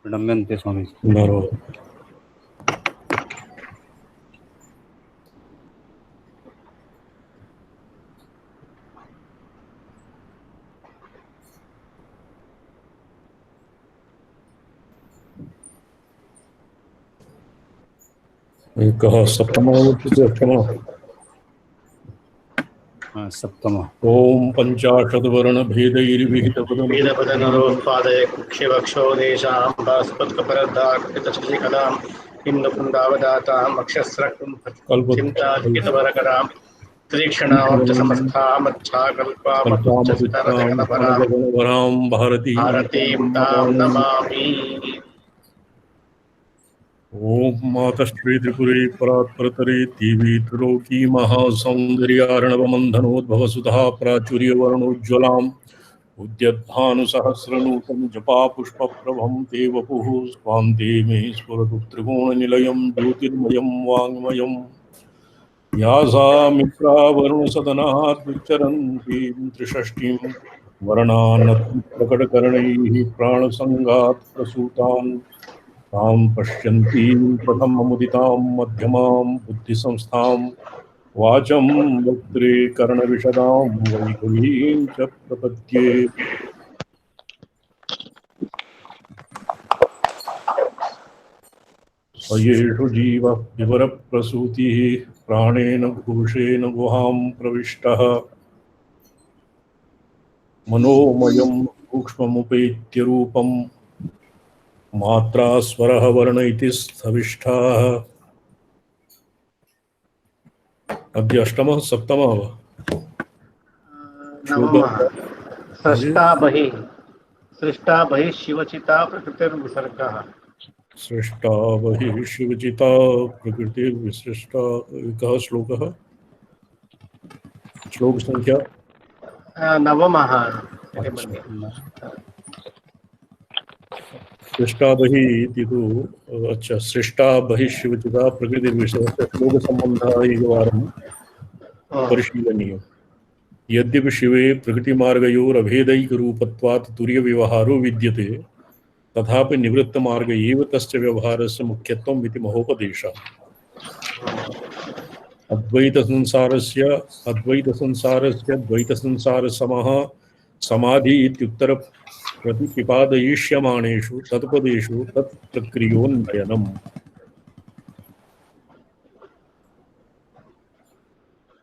प्रणम्यन्ते स्वामी। सप्तम। ओम पंचाशद्वर्ण भेदपदनरोत्पादय कुक्षिवक्षो देशां भास्पत्कपरद्धाकृतशशिकलां हिन्दुकुन्दावदातां वक्षस्रक्ं चिन्ताजितवरकरां त्रीक्षणां च समस्थामच्छाकल्पामच्छस्तनजगनपरां भारतीं तां नमामि। ओम मातश्री त्रिपुरे परात्परतरे देवी त्रिलोकी महासौन्दर्यार्णवमन्धनोद्भवसुधा प्राचुर्यवर्णोज्ज्वलाम् उद्यद्भानुसहस्रनूतं जपा पुष्पप्रभं ते वपुः स्वान्ते मे स्फुरतु त्रिकोणनिलयं ज्योतिर्मयं वाङ्मयम् यासामित्रावरुणसदनः दुच्चरन्तीं त्रिषष्टिं वर्णान्नप्रकटकरणैः प्राणसङ्गात् प्रसूतान् तां पश्यन्तीं प्रथममुदितां मध्यमां बुद्धिसंस्थां वाचं वक्त्रे कर्णविशदां वैखरीं च प्रपद्ये। सयेषु जीवः विवरप्रसूतिः प्राणेन घोषेण गुहां प्रविष्टः मनोमयं सूक्ष्ममुपेत्य रूपं मात्रा स्वरः वर्ण इति स्थविष्ठाः। अद्य अष्टमः सप्तमः नवमः। सृष्टा बहिः शिवचिता प्रकृतिर्विसर्गः। सृष्टा बहिः शिवचिता प्रकृतिर्विसृष्टा। कः श्लोकः? श्लोक संख्या नवमः। सृष्टा बहिः इति तु अच्छा सृष्टा बहिः शिवचिता प्रकृतिर्विसृष्टा श्लोकसम्बन्धः एकवारं परिशीलनीयः। यद्यपि शिवे प्रकृतिमार्गयोरभेदैकरूपत्वात् तुर्यव्यवहारो विद्यते तथापि निवृत्तमार्ग एव तस्य व्यवहारस्य मुख्यत्वम् इति महोपदेशः। अद्वैतसंसारस्य द्वैतसंसारसमः समाधि इत्युत्तर प्रतिपादयिष्यमाणेषु तत्पदेषु तत्प्रक्रियोन्नयनम्।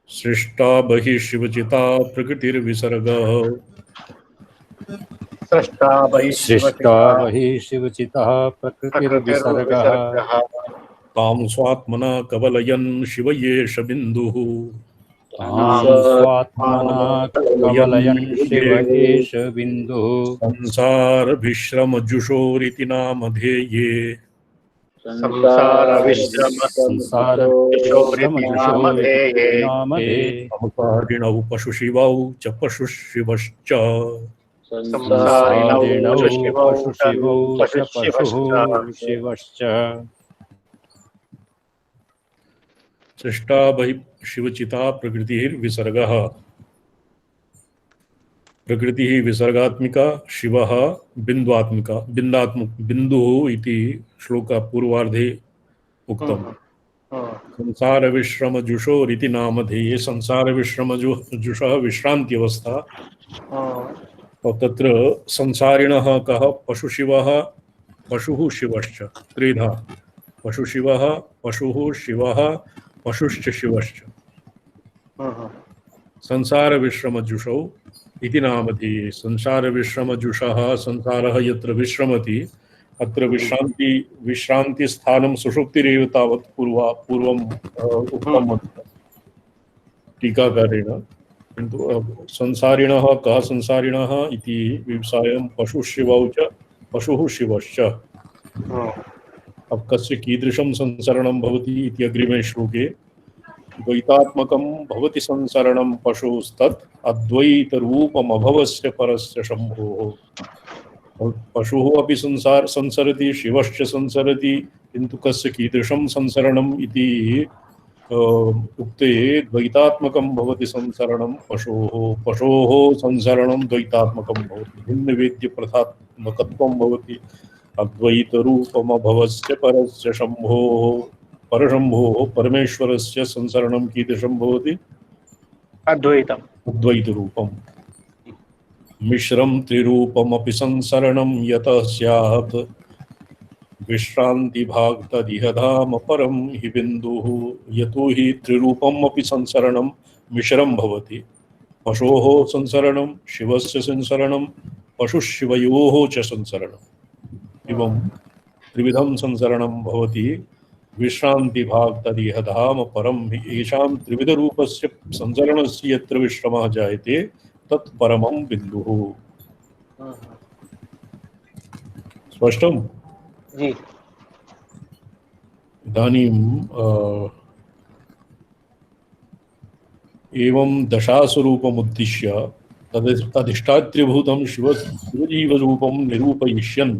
सृष्टा बहिः शिवचिता प्रकृतिर्विसर्गः। सृष्टा बहिः शिवचितः प्रकृतिर्विसर्गः। तां स्वात्मना कवलयन् शिव एष बिन्दुः। संसारभिश्रमजुषोरिति नामधेये। संसारिणौ पशुशिवौ च पशुशिवश्च। सृष्टा बहिः शिवचिता प्रकृतिर्विसर्गः। प्रकृतिः विसर्गात्मिका शिवः बिन्दुआत्मिका बिन्दुः इति श्लोक पूर्वार्धे उक्तम्। संसारविश्रमजुषोरिति नामधेये। संसारविश्रमजुषः विश्रांति अवस्था। तत्र संसारिणः कः? पशुशिवः पशुः शिवश्च त्रिधा। पशुशिवः पशुः शिवः पशुश्च शिवश्च। संसारविश्रमजुषौ इति नामधेये। संसारविश्रमजुषः संसारः यत्र विश्रमति अत्र विश्रान्तिस्थानं सुषुप्तिरेव तावत् पूर्वम् उक्तम् टीकाकारेण। किन्तु संसारिणः कः संसारिणः इति विवसायं पशुशिवौ च पशुः शिवश्च। अब कस्य कीदृशं संसरणं भवति इति अग्रिमे श्लोके द्वैतात्मकं भवति संसरणं पशुस्तत् अद्वैतरूपमभवस्य परस्य शम्भोः। पशुः अपि संसरति शिवश्च संसरति, किन्तु कस्य कीदृशं संसरणम् इति उक्ते द्वैतात्मकं भवति संसरणं पशोः संसरणं द्वैतात्मकं भवति, भिन्नवेद्यप्रथात्मकत्वं भवति। अद्वैतरूपमभवस्य परस्य शम्भोः, परशम्भोः परमेश्वरस्य संसरणं कीदृशं भवति? अद्वैतम्। अद्वैतरूपम्। मिश्रं त्रिरूपमपि संसरणं यतः स्यात् विश्रान्तिभाग तदिह धाम परं हि बिन्दुः। यतो हि त्रिरूपमपि संसरणं मिश्रं भवति। पशोः संसरणं, शिवस्य संसरणं, पशुशिवयोः च संसरणम्। एवं त्रिविधं संसरणं भवति। विश्रान्तिभाग तदिह धाम परं हि। येषां त्रिविधरूपस्य संसरणस्य यत्र विश्रमः जायते तत् परमं बिन्दुः। स्पष्टम्? जी। इदानीं एवं दशास्वरूपमुद्दिश्य तदिष्टात्रिभूतं शिवजीवरूपं निरूपयिष्यन्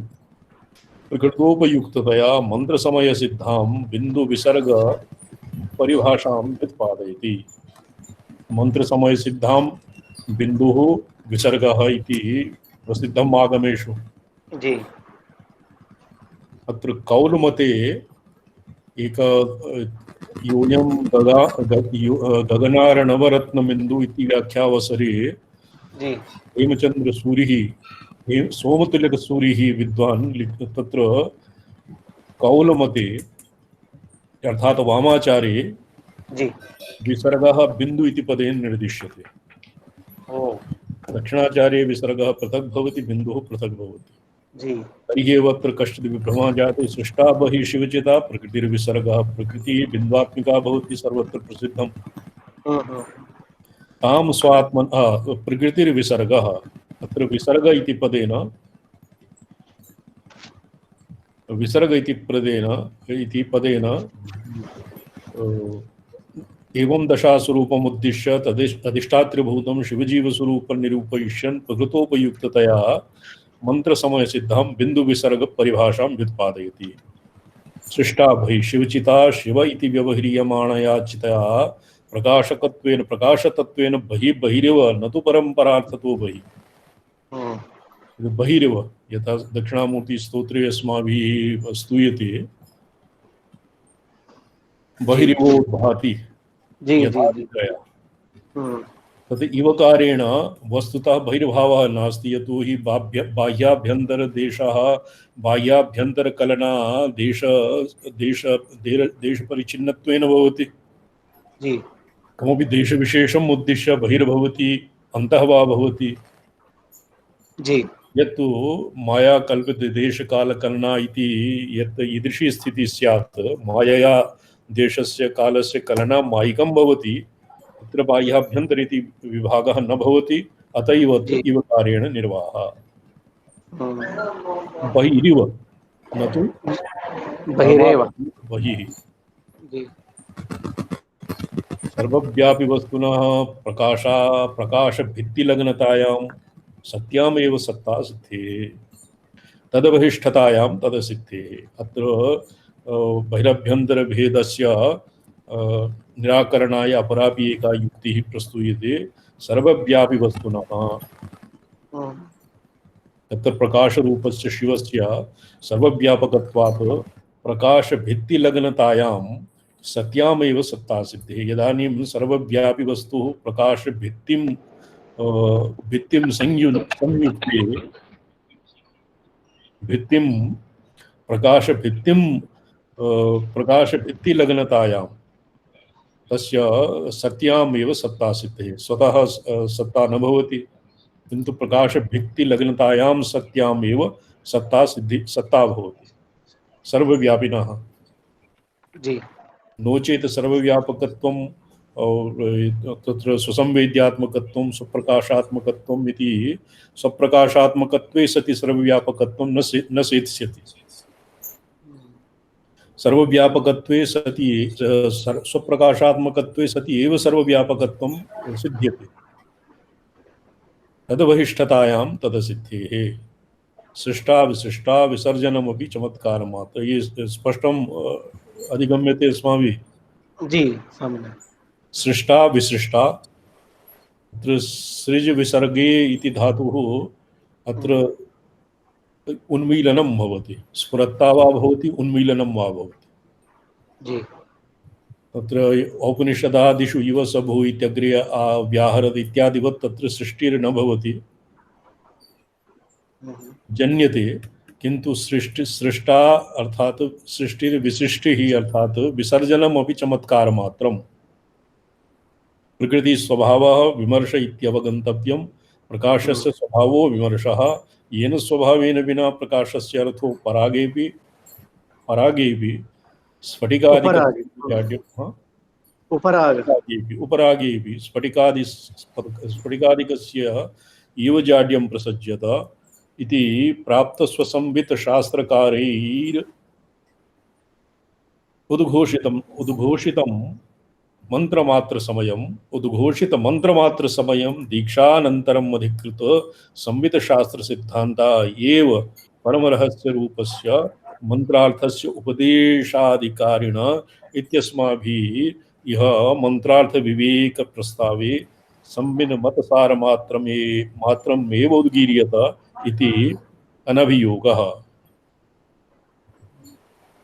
प्रकृतोपयुक्ततया मन्त्रसमयसिद्धां बिन्दुविसर्ग परिभाषां व्युत्पादयति। मन्त्रसमयसिद्धां बिन्दुः विसर्गः इति प्रसिद्धम् आगमेषु। जी। अत्र कौलमते एक यूयं गगनार्णवरत्नमिन्दु इति व्याख्यावसरे जी। हेमचन्द्रसूरिः सोमतिलकसूरिः विद्वान् तत्र कौलमते अर्थात वामाचारे जी। विसर्गः बिन्दु इति पदेन निर्दिश्यते। दक्षिणाचार्ये विसर्गः पृथक् भवति, बिन्दुः पृथक् भवति। जी। तर्हि एव अत्र कश्चित् विभ्रमः जाते। सृष्टा बहिः शिवचिता प्रकृतिर्विसर्गः। बिन्दुत्मिका भवति सर्वत्र प्रसिद्धम्। तां स्वात्मन प्रकृतिर्विसर्गः। अत्र विसर्ग इति पदेन एवं दशास्वरूपमुद्दिश्य तदिष्टात्रिभूतं शिवजीवस्वरूपं निरूपयिष्यन् प्रकृतोपयुक्ततया मन्त्रसमयसिद्धां बिन्दुविसर्गपरिभाषां व्युत्पादयति। सृष्टा बहिः शिवचिता शिव इति व्यवह्रियमाणया चितया प्रकाशकत्वेन प्रकाशतत्वेन बहिरिव न तु परम्परार्थतो बहिः। बहिरिव यथा दक्षिणामूर्तिस्तोत्रे अस्माभिः स्तूयते बहिरिवो भाति यथा तत् इवकारेण वस्तुतः बहिर्भावः नास्ति। यतो हि बाह्याभ्यन्तरदेशः बाह्याभ्यन्तरकलना देशपरिच्छिन्नत्वेन भवति। कमपि देशविशेषम् उद्दिश्य बहिर्भवति, अन्तः वा भवति। यत्तु माया कल्पित देशकालकलना इति यत् ईदृशी स्थितिः स्यात्, मायया देशस्य कालस्य कलना मायिकं भवति, तत्र बाह्याभ्यन्तर इति विभागः न भवति। अत एव इवकारेण निर्वाहः बहिरिव न तु बहिरेव। बहिः सर्वव्यापि वस्तुनः प्रकाशभित्तिलग्नतायां सत्यामेव सत्ता सिद्धेः तदवहिष्ठतायां तदसिद्धेः। अत्र बहिरभ्यन्तरभेदस्य निराकरणाय अपरापि एका युक्तिः प्रस्तूयते। सर्वव्यापि वस्तुनः तत्र प्रकाशरूपस्य शिवस्य सर्वव्यापकत्वात् प्रकाशभित्तिलग्नतायां सत्यामेव सत्ता सिद्धेः। यदानीं सर्वव्यापि वस्तुः भित्तिं संयुक्ते प्रकाशभित्तिलग्नतायां तस्य सत्यामेव सत्ता सिद्धेः। स्वतः सत्ता न भवति, किन्तु प्रकाशभित्तिलग्नतायां सत्यामेव सत्ता भवति सर्वव्यापिनः। नो चेत् सर्वव्यापकत्वं और तत्र सुसंवेद्यात्मकत्वं स्वप्रकाशात्मकत्वम् इति स्वप्रकाशात्मकत्वे सति सर्वव्यापकत्वं न सेत्स्यति। सर्वव्यापकत्वे सति स्वप्रकाशात्मकत्वे सति एव सर्वव्यापकत्वं सिद्ध्यते। तद्वहिष्ठतायां तदसिद्धेः सृष्टा विसृष्टा विसर्जनमपि चमत्कारमात्र। ये स्पष्टं अधिगम्यते अस्माभिः। जी सामने सृष्टा विसृष्टा, अत्र सृज विसर्गे इति धातुः अत्र उन्मीलनं भवति, स्फुरत्ता वा भवति उन्मीलनं वा भवति। जी तत्र औपनिषदादिषु इव स भू इत्यग्रे व्याहरत् इत्यादिवत् तत्र सृष्टिर्न भवति, जन्यते, किंतु सृष्टा अर्थात सृष्टिर्विसृष्टिः अर्थात विसर्जनमपि चमत्कारमात्रम्। प्रकृति स्वभावः विमर्श इत्यवगन्तव्यं। प्रकाशस्य स्वभावो विमर्शः, येन स्वभावेन विना प्रकाशस्य अर्थो परागेऽपि उपरागेऽपि स्फटिकादिकस्य इव जाड्यं प्रसज्यत इति प्राप्त स्वसंवित शास्त्रकारैर् उद्घोषितं मंत्रमात्र समयं दीक्षानन्तरम् अधिकृत संवित शास्त्र सिद्धान्ता एव परमरहस्य रूपस्य मंत्रार्थस्य उपदेशाधिकारिण इत्यस्माभिः यह मंत्रार्थ विवेक प्रस्तावे संविन मतसार मात्रमेव उद्गीर्यत इति अनभियोगः।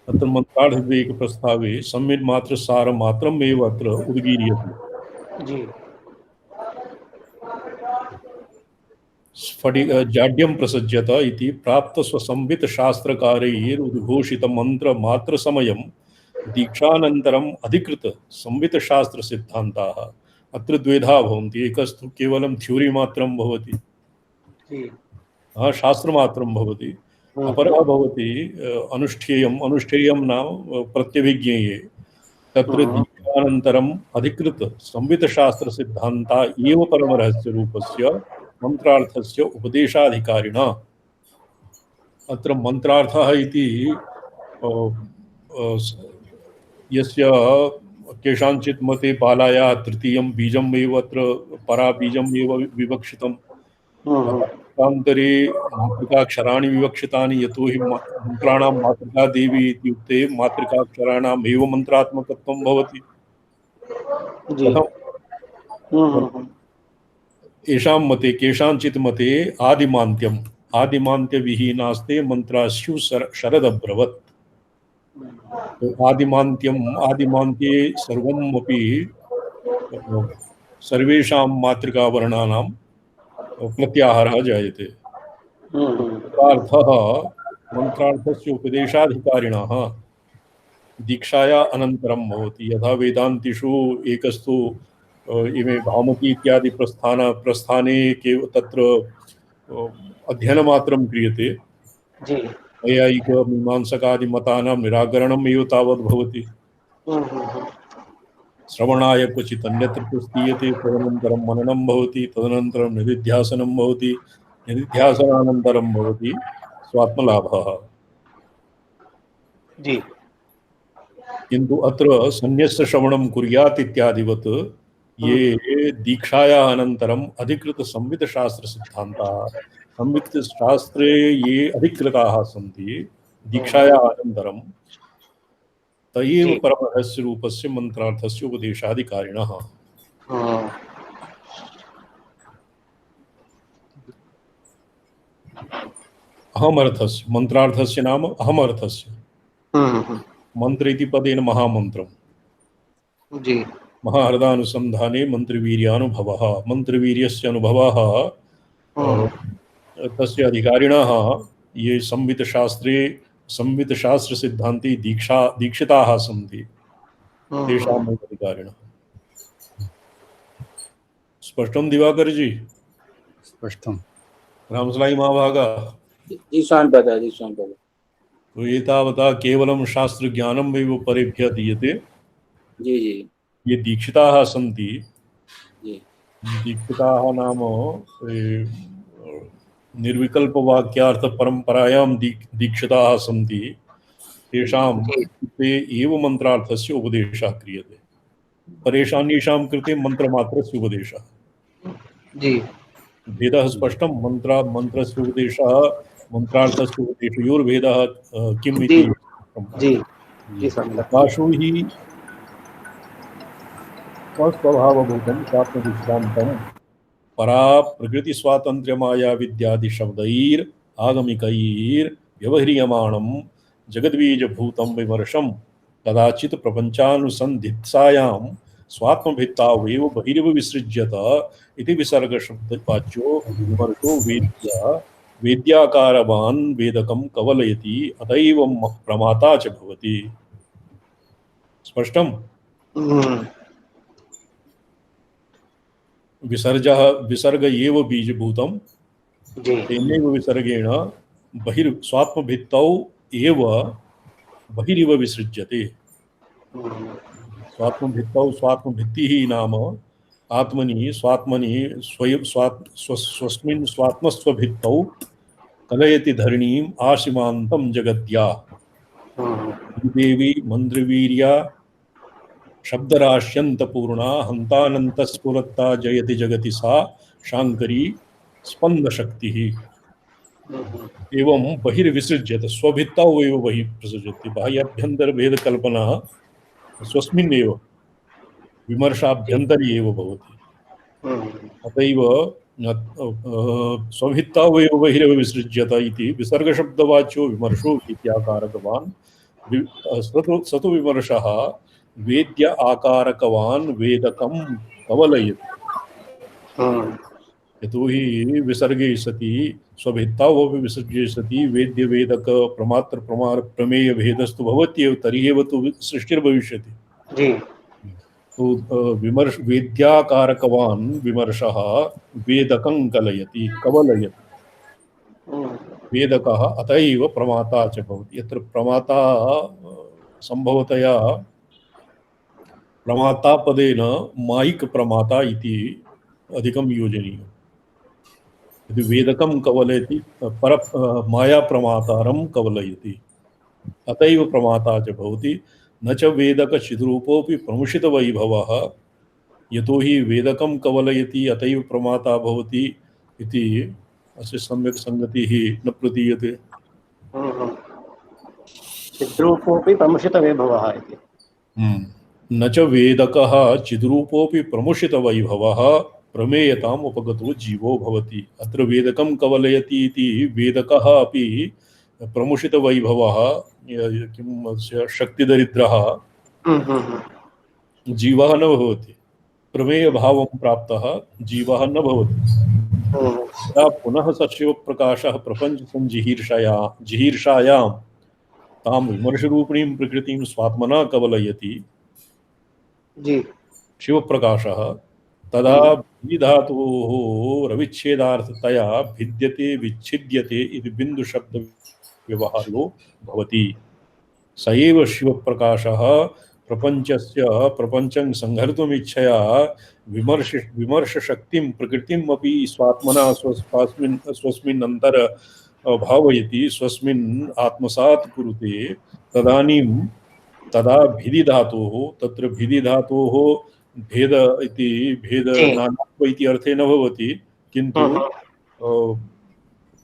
अत्र मंत्रार्थ विवेक प्रस्तावे संविन मात्र सार मात्रमेव अत्र उद्गीर्यते। जी स्फटिक जाड्यं प्रसज्यत इति प्राप्त स्वसंवित शास्त्रकारैर् उद्घोषित मंत्र मात्र समयं दीक्षानन्तरम् अधिकृत संवित शास्त्र सिद्धान्ताः अत्र द्वेधा भवन्ति। एकस्तु केवलं थ्योरी मात्रं भवति, शास्त्र मात्रं भवति, अपरः भवति अनुष्ठेयं नाम प्रत्यभिज्ञेये। तत्र दीक्षानन्तरम् अधिकृत संवित शास्त्र सिद्धान्ता एव परमरहस्य रूपस्य मंत्रार्थस्य उपदेशाधिकारिणः। अत्र मंत्रार्थः इति यस्य केषाञ्चित् मते पालायाः तृतीयं बीजम् एव अत्र परा बीजम् एव विवक्षितम्। अन्तरे मातृकाक्षराणि विवक्षितानि, यतो हि मंत्राणां मातृका देवी इत्युक्ते मातृकाक्षराणाम् एव मंत्रात्मकत्वं भवति। येषां मते केषाञ्चित् मते आदिमान्त्यविहीनास्ते मंत्रास्यु शरदब्रवत्। आदिमान्त्ये सर्वमपि सर्वेषां मातृकावर्णानां प्रत्याहारः जायते। मंत्रार्थस्य उपदेशाधिकारिणः दीक्षाया अनन्तरं भवति। यथा वेदान्तिषु एकस्तु इमे भामती इत्यादि प्रस्थाने तत्र अध्ययनमात्रं क्रियते। नैयायिक मीमांसकादि मतानां निराकरणम् एव तावत् भवति। श्रवणाय क्वचित् अन्यत्र प्रस्थीयते, तदनन्तरं मननं भवति, तदनन्तरं निधिध्यासनं भवति, निधिध्यासनानन्तरं भवति स्वात्मलाभः। किन्तु अत्र सन्न्यस्य श्रवणं कुर्यात् इत्यादिवत् ये दीक्षायाः अनन्तरम् अधिकृत संवित शास्त्र सिद्धान्ताः, संवित शास्त्रे ये अधिकृताः सन्ति दीक्षायाः अनन्तरं, त एव परमरहस्य रूपस्य मंत्रार्थस्य उपदेशाधिकारिणः। अहमर्थस्य मंत्रार्थस्य नाम अहमर्थस्य। मंत्र इति पदेन महामन्त्रम्। महाहृदानुसन्धाने मंत्रवीर्यानुभवः। मंत्रवीर्यस्य अनुभवः तस्य अधिकारिणः ये संवित शास्त्र सिद्धान्ते दीक्षिताः सन्ति तेषाम् अधिकारिणः। स्पष्टं दिवाकर जी? स्पष्टं। रामसलाई महाभागा? जी स्वामी जी स्वामी। तो एतावता केवलं शास्त्रज्ञानम् एव परेभ्यः दीयते। जी जी। ये दीक्षिताः सन्ति, जी दीक्षिताः नाम निर्विकल्पवाक्यार्थ परंपरायां दीक्षिताः सन्ति, तेषां जी कृते एव मन्त्रार्थस्य उपदेशः क्रियते। परेषान्येषां कृते मन्त्रमात्रस्य उपदेशः। जी भेदः स्पष्टं। मन्त्रस्य उपदेशः मन्त्रार्थस्य उपदेशयोर्भेदः किम् जी इति। जी जी स्वामी। आकाशो हि स्वस्वभावभूतं स्वात्मविश्रान्तं परा प्रकृतिस्वातन्त्र्यमाया विद्यादिशब्दैर् आगमिकैर्व्यवह्रियमाणं जगद्बीजभूतं विमर्शं कदाचित् प्रपञ्चानुसन्धित्सायां स्वात्मभित्तावेव बहिरिव विसृज्यत इति विसर्गशब्दवाच्यो विमर्शो वेद्याकारवान् वेदकं कवलयति अतैव प्रमाता च भवति। स्पष्टम्? विसर्ग एव बीजभूतं, जी तेनैव विसर्गेण स्वात्मभित्तौ एव बहिरिव विसृज्यते। स्वात्मभित्तौ स्वात्मभित्तिः नाम आत्मनि स्वात्मनि स्वस्मिन् स्वात्मस्वभित्तौ कलयति धरणीम् आशिमान्तं जगद्या। देवी मन्द्रवीर्या शब्दराश्यन्तपूर्णा हन्तानन्तस्फुरत्ता जयति जगति सा शाङ्करी स्पन्दशक्तिः। एवं बहिर्विसृज्यते, स्वभित्तौ एव बहिः प्रसृजति। बाह्याभ्यन्तरभेदकल्पना स्वस्मिन्नेव विमर्शाभ्यन्तरे एव भवति। अतैव स्वभित्तौ एव बहिरेव विसृज्यत इति विसर्गशब्दवाच्यो विमर्शो इत्याकारकवान् स तु विमर्शः वेद्य आकारकवान् वेदकं कवलयति। यतोहि विसर्गे सति स्वभित्तावपि विसर्गे सति वेद्य वेदक प्रमात्र प्रमाण प्रमेय भेदस्तु भवत्येव, तर्हि एव तु सृष्टिर्भविष्यति। जी तो विमर्श वेद्याकारकवान् विमर्शः वेदकं कलयति कवलयति। वेदकः अतएव प्रमाता च भवति। यत्र प्रमाता संभवतया प्रमाता पदेन मायिक प्रमाता इति अधिकं योजनीयम्। यदि वेदकं कवलयति पर माया प्रमातारं कवलयति, अतएव प्रमाता च भवति। न च वेदकचिद्रूपोऽपि प्रमुषितवैभवः, यतोहि वेदकं कवलयति अतएव प्रमाता भवति इति अस्य सम्यक् संगतिः न प्रतीयते। चिद्रूपोऽपि प्रमुषितवैभवः इति। न च वेदकः चिद्रूपोऽपि प्रमुषितवैभवः प्रमेयताम् उपगतो जीवो भवति। अत्र वेदकं कवलयति इति वेदकः अपि प्रमुषितवैभवः किं शक्तिदरिद्रः जीवः न भवति। प्रमेयभावं प्राप्तः जीवः न भवति। तदा पुनः स शिवप्रकाशः प्रपञ्चसञ्जिहीर्षायां तां विमर्शरूपिणीं प्रकृतिं स्वात्मना कवलयति जी शिवप्रकाशः। तदा भिधातोः रविच्छेदार्थतया भिद्यते विच्छिद्यते इति बिन्दुशब्दव्यवहारो भवति। स एव शिवप्रकाशः प्रपञ्चं संहर्तुमिच्छया विमर्शशक्तिं प्रकृतिम् अपि स्वात्मना स्वस्मिन् अंतर भावयति, स्वस्मिन् आत्मसात् कुरुते। तदानीं तदा भिदि धातोः, तत्र भिदि धातोः भेद इति भेद नानात्व इति अर्थे न भवति, किन्तु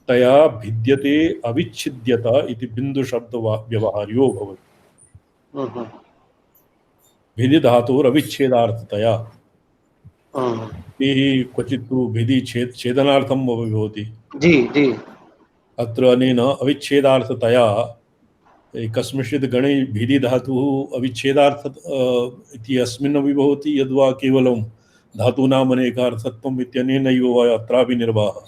तया भिद्यते अविच्छिद्यत इति बिन्दुशब्द व्यवहार्यो भवति। भिदि धातोरविच्छेदार्थतया क्वचित् तु भिदि छेदनार्थं भवति। जी जी अत्र अनेन अविच्छेदार्थतया कस्मिंश्चित् गणे भिदि धातुः अविच्छेदार्थ इति अस्मिन्नपि भवति, यद्वा केवलं धातूनाम् अनेकार्थत्वम् इत्यनेनैव वा अत्रापि निर्वाहः।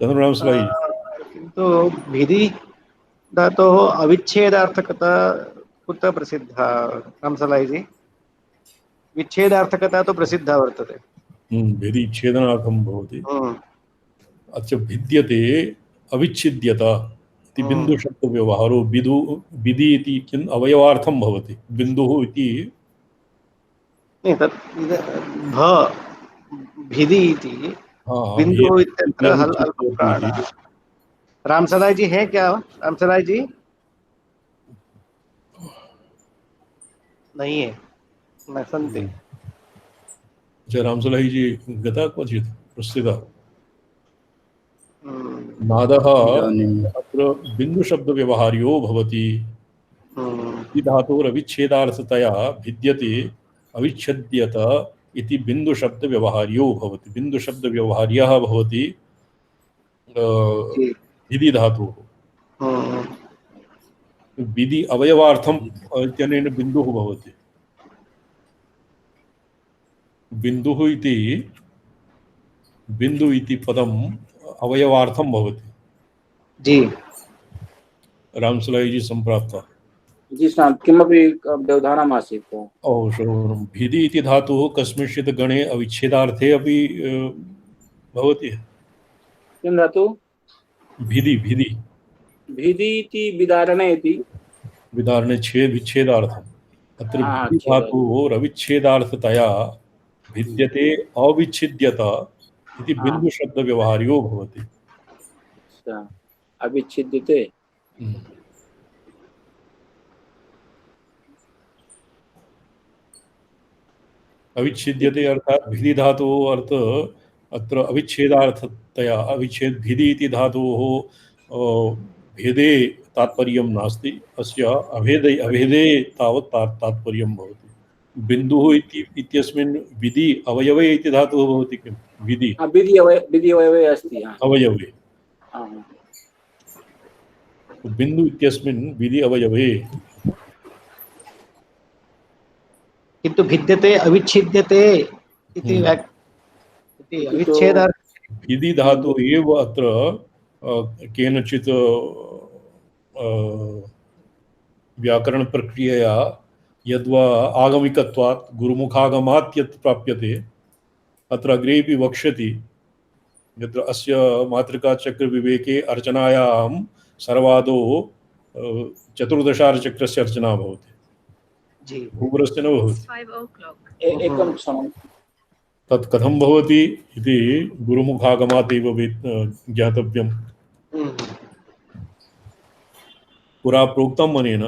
किन्तु भिदि धातोः अविच्छेदार्थकता कुत्र प्रसिद्धा रामसलाईजी? विच्छेदार्थकता तो प्रसिद्धा वर्तते। भिदि छेदनार्थं भवति। अच्छा भिद्यते अविच्छिद्यत इति बिन्दुशब्दव्यवहारो विधि इति किम् अवयवार्थं भवति बिन्दुः इति नहीं तत् भ भिदि इति बिंदु इत्यत्र हल अल्प प्राणः। रामसदाई जी हैं क्या? रामसदाई जी नहीं है, न सन्ति। रामसलाही जी गता क्वचित् प्रस्थिता नादः इदानीं अत्र बिन्दुशब्दव्यवहार्यो भवति इति धातोरविच्छेदार्थतया भिद्यते अविच्छेद्यत इति बिन्दुशब्दव्यवहार्यो भवति बिन्दुशब्दव्यवहार्यः भवति जी। विधि धातुः विधि अवयवार्थम् इत्यनेन बिन्दुः भवति बिन्दु इति पदम् अवयवार्थं भवति। जी रामसलाही जी सम्प्राप्ता। जी शान्त किमपि व्यवधानम् आसीत्। श्रवणं भिदि इति धातुः कस्मिंश्चित् गणे अविच्छेदार्थे अपि भवति। किं धातु? भिदि भिदि भिदि इति विदारणे इति विदारणे विच्छेदार्थम् अत्र भिदि धातुः अविच्छेदार्थतया भिद्यते अविच्छिद्यत इति बिन्दुशब्दव्यवहार्यो भवति। अविच्छिद्यते अविच्छिद्यते अर्थात भिदि धातुः अर्थ अत्र अविच्छेदार्थतया अविच्छेद भिदि इति धातुः भेदे तात्पर्यं नास्ति अस्य अभेदे तावत् तात्पर्यं भवति। बिन्दुः इत्यस्मिन् विधि अवयवे इति धातुः भवति किं विधि विधि अवयवे अस्ति अवयवे बिन्दु इत्यस्मिन् विधि अवयवे किन्तु भिद्यते अविच्छिद्यते इति अविच्छेदार्थ विधि धातु एव अत्र केनचित् व्याकरण प्रक्रियया यद्वा आगमिकत्वात् गुरुमुखागमात् यत् प्राप्यते अत्र अग्रेपि वक्ष्यति यत्र अस्य मातृकाचक्रविवेके अर्चनायां सर्वादौ चतुर्दशार्चक्रस्य अर्चना भवति। जी भूपुरस्य न भवति। एकं क्षणं तत् कथं भवति इति गुरुमुखागमात् एव ज्ञातव्यम्। पुरा प्रोक्तम् अनेन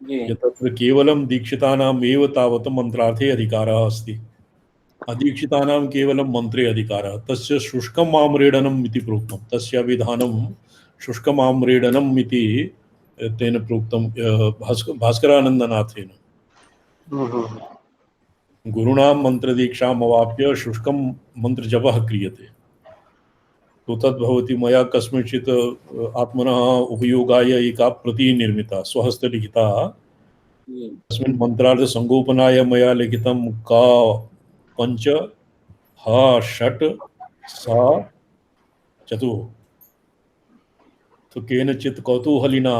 यत्र केवलं दीक्षितानाम् एव तावत् मन्त्रार्थे अधिकारः अस्ति अदीक्षितानां केवलं मन्त्रे अधिकारः तस्य शुष्कम् आम्रेडनम् इति प्रोक्तं तस्य विधानं शुष्कम् आम्रेडनम् इति तेन प्रोक्तं भास्करानन्दनाथेन। गुरुणां मन्त्रदीक्षाम् अवाप्य शुष्कं मन्त्रजपः क्रियते तो तद्भवति मया कस्मिंश्चित् आत्मनः उपयोगाय एका प्रति निर्मिता स्वहस्तलिखिता तस्मिन् मन्त्रार्थ संगोपनाय मया लिखितं का पंच हा षट् सा चतुः तो केनचित् कौतूहलिना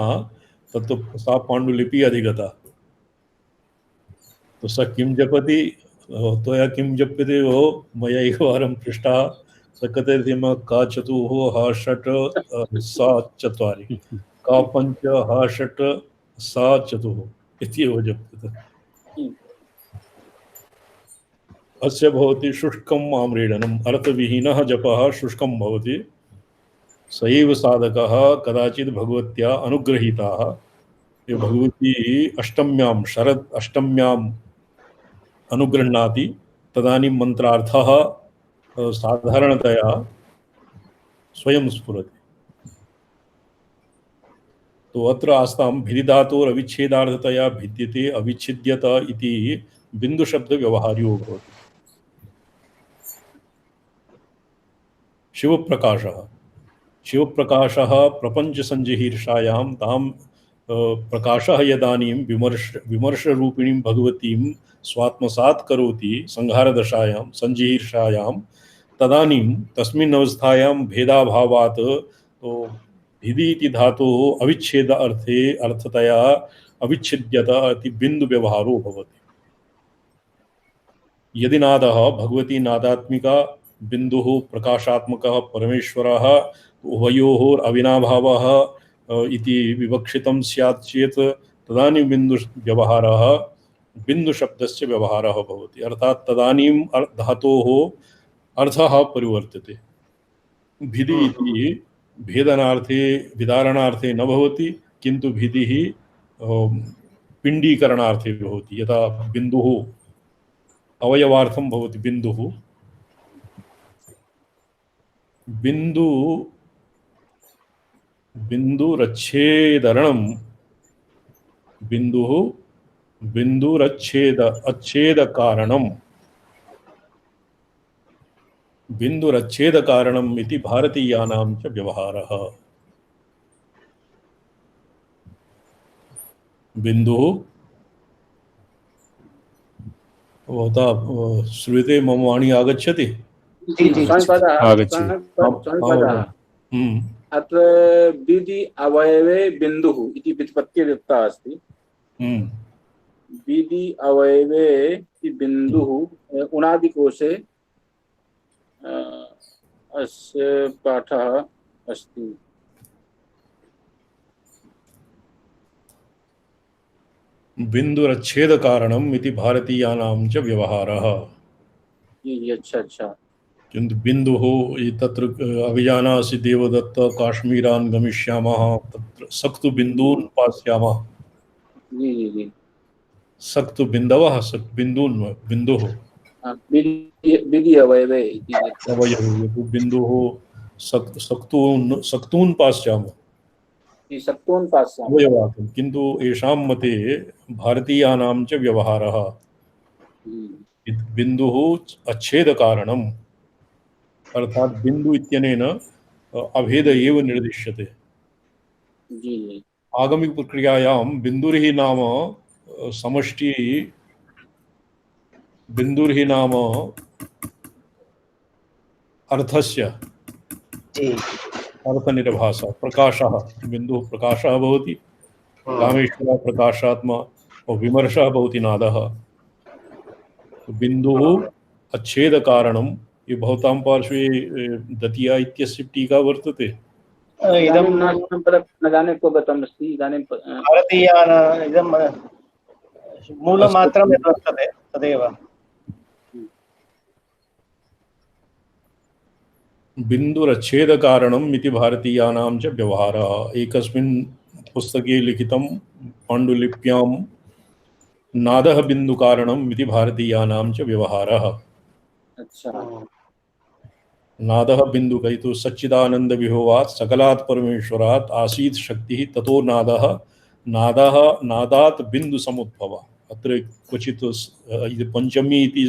तत् सा पाण्डुलिपि अधिगता तो स किं जपति त्वया किं जप्यते भो मया एकवारं पृष्टा स कथयति म का चतुः हा षट् सा चत्वारि का पंच हा षट् सा चतुः इत्येव जप्यते। अस्य भवति शुष्कम् आम्रेडनम् अर्थविहीनः जपः शुष्कं भवति स एव साधकः कदाचित् भगवत्या अनुगृहीताः ये भगवती अष्टम्यां शरद अष्टम्याम् अनुगृह्णाति तदानीं मन्त्रार्थः साधारणतया स्वयं स्फुरति। तो अत्र आस्तां भिदिधातोरविच्छेदार्थतया भिद्यते अविच्छिद्यत इति बिन्दुशब्दव्यवहार्यो भवति। शिवप्रकाशः प्रपञ्चसञ्जिहीर्षायां तां प्रकाशः यदानीं विमर्शरूपिणीं भगवतीं स्वात्मसात् करोति संहारदशायां सञ्जिहीर्षायां तदानीं तस्मिन् अवस्थायां भेदाभावात् तो भिदि इति धातोः अविच्छेद अर्थतया अविच्छिद्यत इति बिन्दुव्यवहारो भवति। यदि नादः भगवती नादात्मिका बिन्दुः प्रकाशात्मकः परमेश्वरः उभयोः अविनाभावः इति विवक्षितं स्यात् चेत् तदानीं बिन्दुव्यवहारः बिन्दुशब्दस्य व्यवहारः भवति, अर्थात् तदानीं धातोः अर्थः परिवर्तते। भिदि इति भेदनार्थे विदारणार्थे न भवति, किन्तु भिदिः पिण्डीकरणार्थे भवति। यथा बिन्दुः अवयवार्थं भवति बिन्दुः, बिन्दुरच्छेदरणं बिन्दुः अच्छेदकारणं बिन्दुरच्छेदकारणम् इति भारतीयानां च व्यवहारः। बिन्दुः भवता श्रूयते मम वाणी आगच्छति? जी जी स्वयंपदः अत्र विधि अवयवे बिन्दुः इति व्युत्पत्तिरुक्ता अस्ति। विधि अवयवे इति बिन्दुः उणादिकोशे अस्य पाठः अस्ति। बिन्दुरच्छेदकारणम् इति भारतीयानां च व्यवहारः। अच्छा किन्तु बिन्दुः तत्र अभिजानासि देवदत्त काश्मीरान् गमिष्यामः, तत्र सक्तु बिन्दून् पास्यामः। जी सक्तु बिन्दवः बिन्दून् बिन्दुः विधि अवयवे अवयवे बिन्दुः सक्तून् पास्यामः अवयवात्, किन्तु येषां मते भारतीयानां च व्यवहारः बिन्दुः अच्छेदकारणम्, अर्थात बिंदु इत्यनेन अभेद एव निर्दिश्यते। आगमिक प्रक्रियायां बिंदुर्हि नाम समष्टि, बिंदुर्हि नाम अर्थस्य अर्थनिर्भासः प्रकाशः। बिंदुः प्रकाशः भवति, कामेश्वरः प्रकाशात्मा और विमर्शः भवति नादः। बिंदुः अच्छेदकारणं, ये भवतां पार्श्वे दतिया इत्यस्य टीका वर्तते। इदं न जाने को गतमस्ति इदानीं भारतीयान इदं मूलमात्रं यद् वर्तते तदेव। बिन्दुरच्छेदकारणम् इति भारतीयानां च व्यवहारः। एकस्मिन् पुस्तके लिखितं पाण्डुलिप्यां नादः बिन्दुकारणम् इति भारतीयानां च व्यवहारः। अच्छा, नादः बिन्दुकः तो सच्चिदानंद विभवात् सकलात् परमेश्वरात् आसीत् शक्तिः ततो नादः नादात् बिंदु समुद्भवः। अत्र क्वचित् पंचमी इति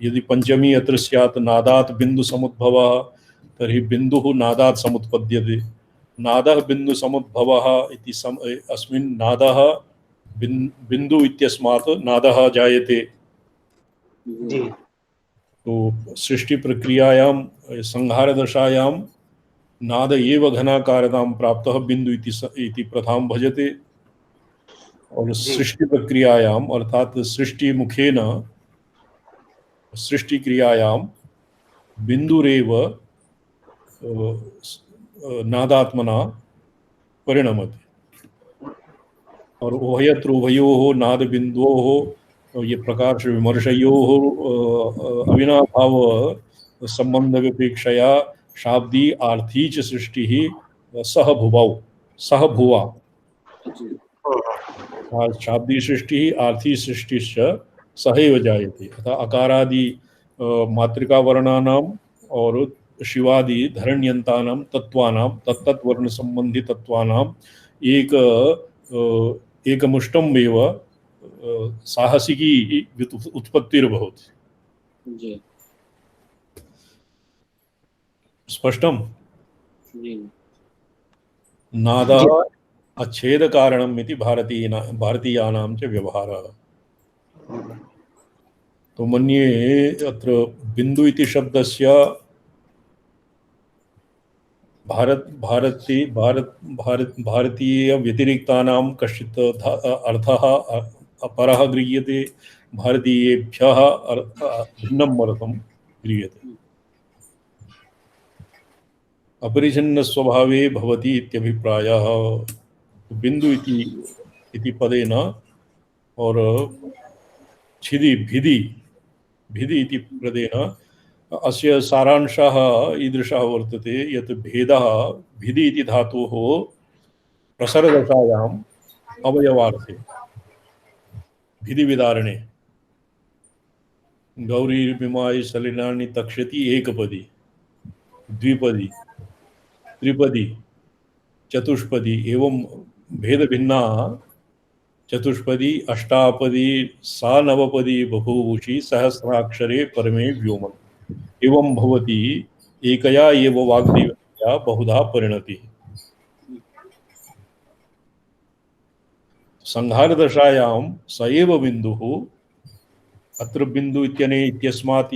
यदि पंचमी अत्र स्यात् नादात् बिंदु समुद्भवः तर्हि बिंदुः नादात् समुत्पद्यते। नादः बिंदु समुद्भवः इति अस्मिन् नादः बिंदु इत्यस्मात् नादः जायते। जी। तो सृष्टि प्रक्रियायां संहार दशायां नाद एव घनाकारतां प्राप्तः बिंदु इति प्रथां भजते, और सृष्टि प्रक्रियायां अर्थात सृष्टि मुखेन सृष्टि क्रियायां बिंदुरेव नादात्मना परिणमते। और उभयत्र उभयोः नाद बिंदोः ये प्रकाश विमर्शयोः अविनाभाव संबंधव्यपेक्षया शाब्दी आर्थी च सृष्टिः सह भुवा शाब्दी सृष्टिः आर्थी सृष्टिश्च सहैव जायते। अतः अकारादि मातृका वर्णानां और शिवादि धरण्यन्तानां तत्त्वानां तत्तत् वर्ण संबंधी तत्त्वानां एकमुष्टमेव साहसिकी उत्पत्तिर्भवति। जी स्पष्टं? जी। नादः अच्छेदकारणम् इति भारतीयानां च व्यवहारः। तो मन्ये अत्र बिंदु इति शब्दस्य भारतीय व्यतिरिक्तानां कश्चित् अर्थः अपरः गृह्यते, भारतीयेभ्यः भिन्नम् अर्थं गृह्यते। अपरिछिन्न स्वभावे भवति इत्यभिप्रायः। बिंदु इति पदेन और छिदि भिदि भिदि इति पदेन अस्य सारांशः ईदृशः वर्तते यत् भेदः भिदि इति धातोः प्रसरदशायाम् अवयवार्थे भिदि विदारणे गौरीर्मिमाय सलिलानि तक्षति एकपदी द्विपदी त्रिपदी चतुष्पदी एवं भेद भिन्ना चतुष्पदी अष्टापदी सा नवपदी बभूवुषि सहस्राक्षरे परमे व्योमन् एवं भवति एकया एव वाग्देवत्या बहुधा परिणति। संहारदशायां स एव बिन्दुः। अत्र बिन्दु इत्यने इत्यस्मात्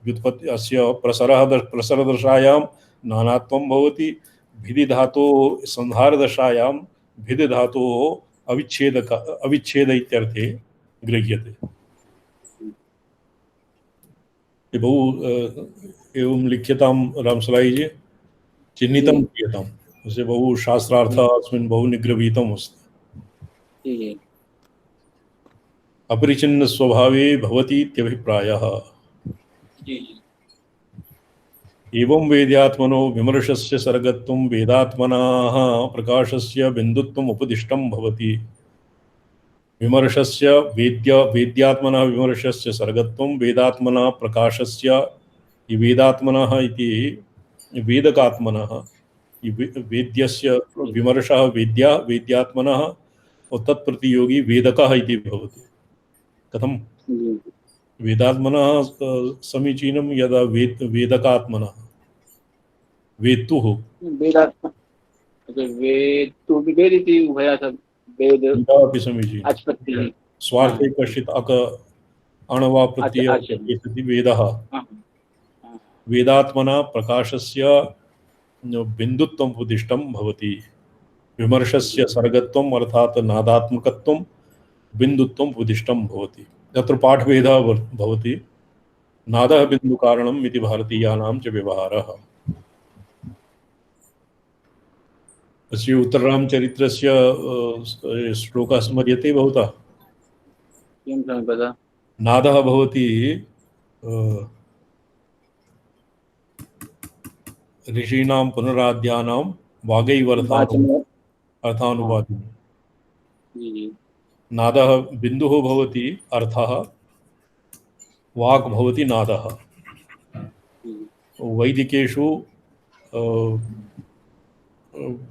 व्युत्पत्ति अस्य प्रसरदशायां नानात्वं भवति। भिदि धातो संहारदशायां भिदि धातो अविच्छेद इत्यर्थे गृह्यते। बहु एवं लिख्यतां रामसलाई जी चिह्नितं क्रियताम् अस्य बहु शास्त्रार्थः अस्मिन् बहु निगृहीतम् अस्ति। अपरिचिन्न स्वभावे भवति इत्यभिप्रायः। एवं वेद्यात्मनो विमर्शस्य सर्गत्वं वेदात्मनः प्रकाशस्य बिन्दुत्वम् उपदिष्टं भवति। विमर्शस्य वेद्यात्मनः विमर्शस्य सर्गत्वं वेदात्मनः प्रकाशस्य वेदात्मनः इति वेदकात्मनः वेद्यस्य विमर्शः वेद्यात्मनः और तत्प्रतियोगी वेदकः इति भवति। कथं वेदात्मनः समीचीनं यदा वेदकात्मनः वेत्तुः वेदिति उभयः वेदापि समीचीनं स्वार्थे कश्चित् अणवा प्रत्ययः एतति वेदः। वेदात्मना प्रकाशस्य बिन्दुत्वम् उपदिष्टं भवति। विमर्शस्य सर्गत्वम् अर्थात् नादात्मकत्वं बिन्दुत्वम् उपदिष्टं भवति। तत्र पाठभेदः भवति। नादः बिन्दुकारणम् इति भारतीयानां च व्यवहारः। अस्य उत्तररामचरित्रस्य श्लोकः स्मर्यते भवता? नादः भवति ऋषीणां पुनराद्यानां अर्थानुपातिनी। नादः बिन्दुः भवति अर्थः, वाक् भवति नादः।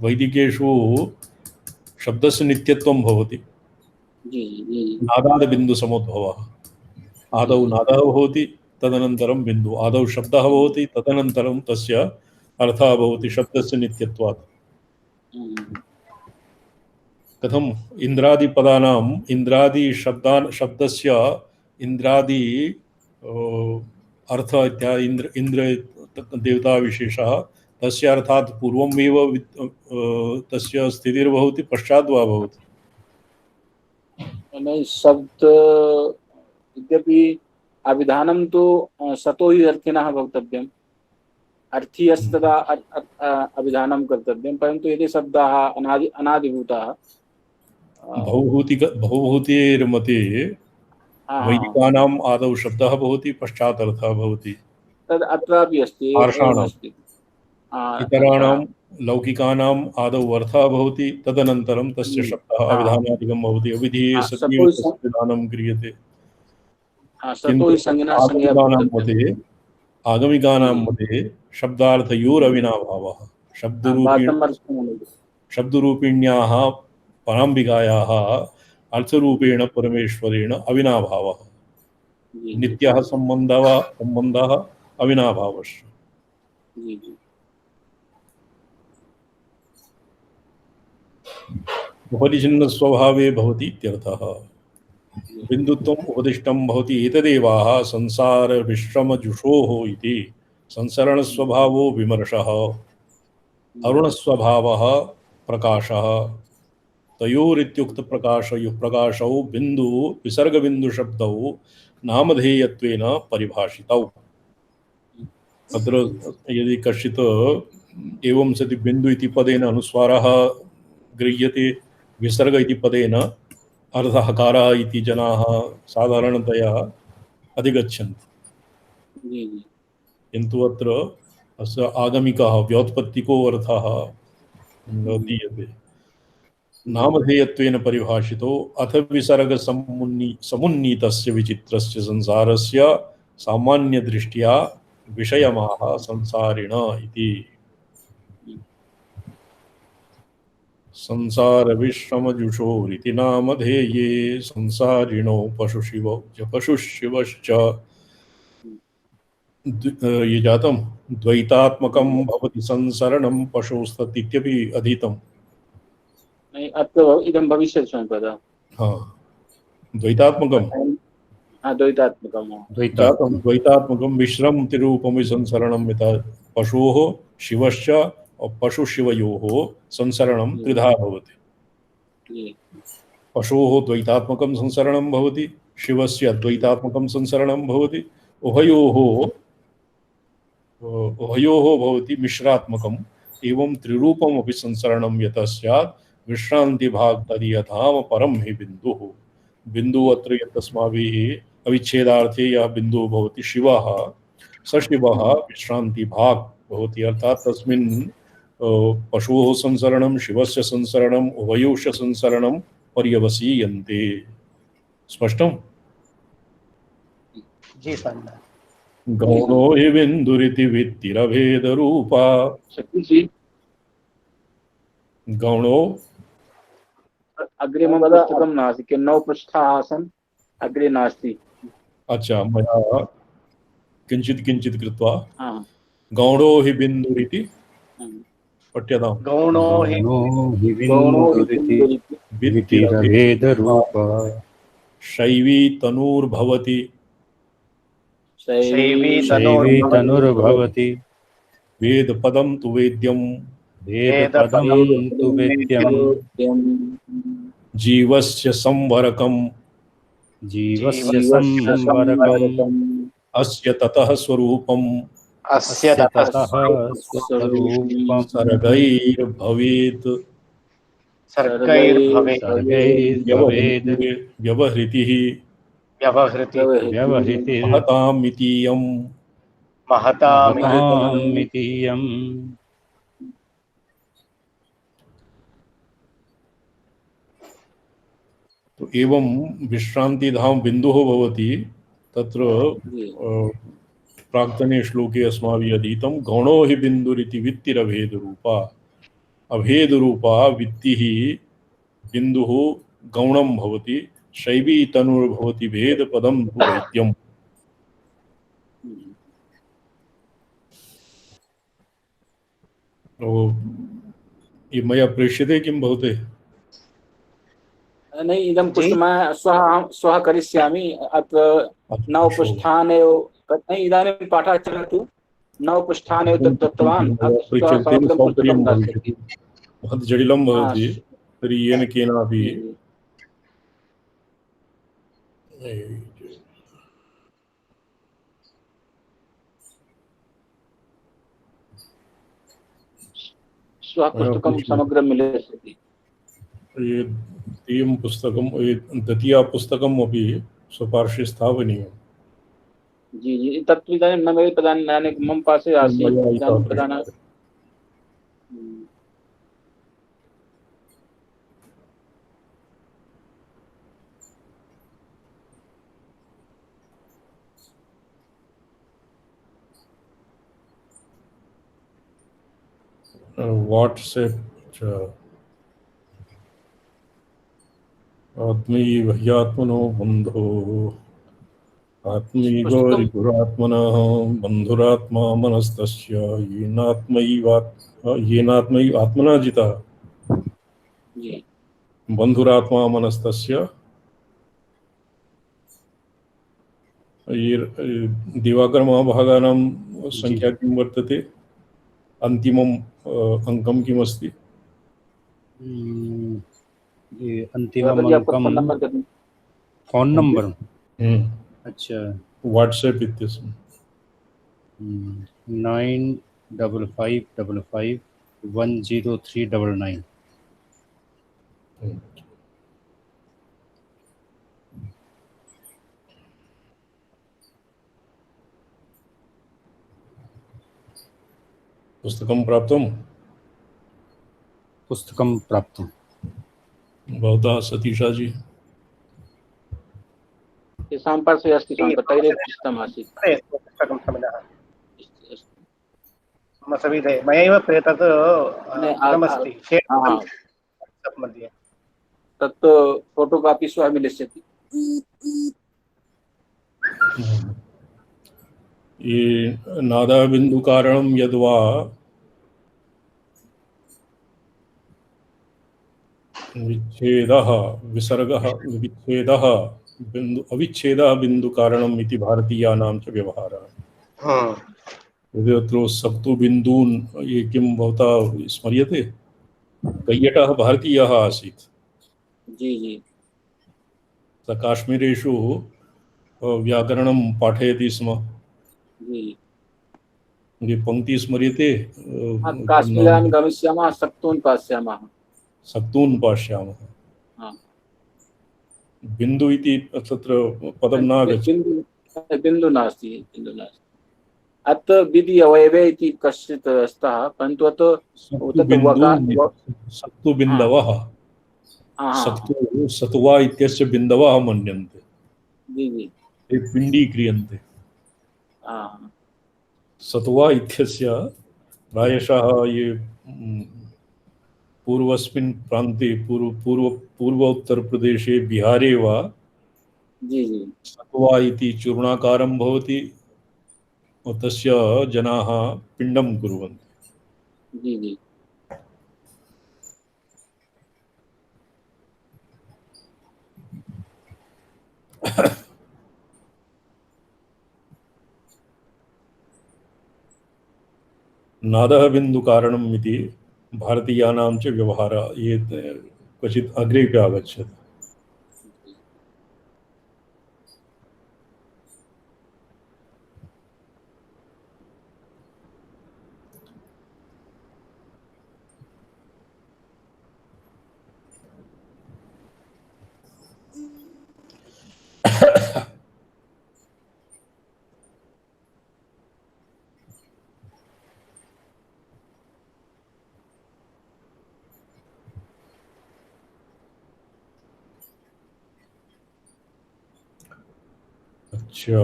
वैदिकेषु शब्दस्य नित्यत्वं भवति। नादाद् बिन्दुसमुद्भवः। आदौ नादः भवति तदनन्तरं बिन्दु। आदौ शब्दः भवति तदनन्तरं तस्य अर्थः भवति शब्दस्य नित्यत्वात्। कथम इंद्रादिपदानाम् शब्दस्य इंद्रादि अर्थ इत्यादि इंद्र देवता विशेषः तस्य अर्थात् पूर्वमेव तस्य स्थितिर्भवति पश्चात् वा भवति? नहीं, शब्द यद्यपि अभिधानं तो सतो ही अर्थिनः भवितव्यम्, अर्थी अस्ति तदा अभिधानं कर्तव्यं, परन्तु यदि शब्दाः अनादिभूताः भवभूतेर्मते वैदिकानाम् आदौ शब्दः भवति पश्चात् अर्थः भवति। तद् अत्रापि अस्ति। इतराणां लौकिकानाम् आदौ अर्थः भवति तदनन्तरं तस्य शब्दः अविधानादिकं भवति। अविधीये सत्येव तस्य विधानं क्रियते। आगमिकानां मते शब्दार्थयोरविनाभावः। शब्दरूपिण्याः पराम्बिकायाः अर्थरूपेण परमेश्वरेण अविनाभावः। नित्यः सम्बन्धः अविनाभावश्च। उपरिचिन्न स्वभावे भवति इत्यर्थः। बिन्दुत्वम् उपदिष्टं भवति। एतदेवाः संसार विश्रमजुषोः इति। संसरणस्वभावो विमर्शः, अरुणस्वभावः प्रकाशः। तयोरित्युक्त प्रकाशौ बिन्दु विसर्गबिन्दुशब्दौ नामधेयत्वेन परिभाषितौ। अत्र यदि कश्चित् एवं सति बिन्दु इति पदेन अनुस्वारः गृह्यते विसर्ग इति पदेन अर्धहकारः इति जनाः साधारणतया अधिगच्छन्ति। जी जी किन्तु अत्र अस्य आगमिकः व्योत्पत्तिको अर्थः दीयते। नामधेयत्वेन परिभाषितो अथ विसर्ग समुन्नीतस्य विचित्रस्य संसारस्य सामान्यदृष्ट्या विषयमाह संसारिण इति। संसारविश्रमजुषोरिति नामधेये संसारिणो पशुशिवश्च ये जातं द्वैतात्मकं भवति संसरणं पशोस्तत् इत्यपि अधीतम्। नहीं अत्र इदं भविष्यति स्वयंपदा। हाँ, द्वैतात्मकं हाँ द्वैतात्मकं जातं द्वैतात्मकं मिश्रं तिरूपमि संसरणं यथा पशोः शिवश्च पशुशिवयोः संसरणं त्रिधा भवति। पशोः द्वैतात्मकं संसरणं भवति, शिवस्य द्वैतात्मकं संसरणं भवति, उभयोः भवति मिश्रात्मकम्। एवं त्रिरूपमपि संसरणं यतः स्यात् विश्रान्तिभाग तदीयताम परं हि बिन्दुः। बिन्दुः अत्र यदस्माभिः अविच्छेदार्थे यः बिन्दुः भवति शिवः, स शिवः विश्रान्तिभाग भवति। अर्थात् तस्मिन् पशोः संसरणं शिवस्य संसरणम् उभयोश्च संसरणं पर्यवसीयन्ते। स्पष्टम्? जी स्वामी। गौणो हि बिन्दुरिति वित्तिरभेदरूपा। गौणो अग्रिमं पुस्तकं नास्ति कि 9 पृष्ठाः आसन् अग्रे नास्ति। अच्छा, मया किञ्चित् कृत्वा हाँ गौणो हि बिन्दुरिति पठ्यताम्। गौणो हि बिन्दुरिति वित्तिरभेदरूपा शैवी तनूर्भवति शैवी तनुर्भवति वेदपदं तु वेद्यं वेदपदं तु वेद्यं जीवस्य संवरकम् जीवस्य संवरकम् अस्य ततः स्वरूपम् अस्य ततः स्वरूपं सर्गैर्भवेत् सर्गैर्भवेत् व्यवहृतिः व्यवहृतिः महतामितीयं महतामितीयं तो एवं विश्रान्तिधाम बिन्दुः भवति। तत्र प्राक्तने श्लोके अस्माभिः अधीतं गौणो हि बिन्दुरिति वित्तिरभेदरूपा। अभेदरूपा वित्तिः बिन्दुः गौणं भवति, शैवी तनुर्भवति भेदपदं तु वैद्यम्। ये मया प्रेष्यते किं भवते? नहीं इदं पुस्तकं श्वः करिष्यामि। अत्र 9 पृष्ठानेव नहीं इदानीं पाठः चलतु। 9 पृष्ठानेव तत् दत्तवान्। महत् जटिलं भवति तर्हि येन केनापि श्वः पुस्तकं समग्रं मिलिष्यति। द्वितीयं पुस्तकं द्वितीया पुस्तकम् अपि स्वपार्श्वे स्थापनीयम्। जी जी तत्तु इदानीं न मे प्रदानानि मम पार्श्वे आसीत्। वाट्सएप आत्मैव ह्यात्मनो बन्धो आत्मैवरिपुरात्मनः बन्धुरात्मा मनस्तस्य येनात्मैव आत्मना जितः बन्धुरात्मा मनस्तस्य। दिवाकर महाभागानां संख्या किं वर्तते? अन्तिमम् अंकं किमस्ति? अंतिमम् अंकं फोन नंबर। अच्छा, व्हाट्सएप इत्यस्मिन् 955551039। पुस्तकं प्राप्तं पुस्तकं प्राप्तं। भवतः सतीशाजी? तेषां पार्श्वे अस्ति स्वामी, तैरे पृष्टमासीत्। पुस्तकं समिधः मम सविधे मयैव तत् कृतमस्ति वाट्सप् मध्ये। तत् फोटो कापी श्वः मिलिष्यति। ये नादाबिन्दुकारणं यद्वा विच्छेदः विसर्गः विच्छेदः अविच्छेदः बिन्दुकारणम् इति भारतीयानां च व्यवहारः। यदि अत्र सप्तु बिन्दून् ये किं भवता स्मर्यते? कैयटः भारतीयः आसीत्। जी जी। स काश्मीरेषु व्याकरणं पाठयति स्म। जी। ये पङ्क्ति स्मर्यते? काश्मीरान् गमिष्यामः, सक्तून् पास्यामः। सक्तून् पास्यामः। बिन्दु इति तत्र पदं न आगच्छति। बिन्दु नास्ति, बिन्दु नास्ति। अत्र विधि अवयवे इति कश्चित् स्तः, परन्तु अत्र सत्तु बिन्दवः, सत्वा इत्यस्य बिन्दवः मन्यन्ते। जी जी। ते पिण्डीक्रियन्ते। सत्वा इत्यस्य प्रायशः ये पूर्वस्मिन् प्रान्ते पूर्वोत्तरप्रदेशे बिहारे वा जी जी सत्वा इति चूर्णाकारं भवति, तस्य जनाः पिण्डं कुर्वन्ति। जी जी। नादः बिन्दुकारणम् इति भारतीयानां च व्यवहारः। ये क्वचित् अग्रेपि आगच्छति। अच्छा,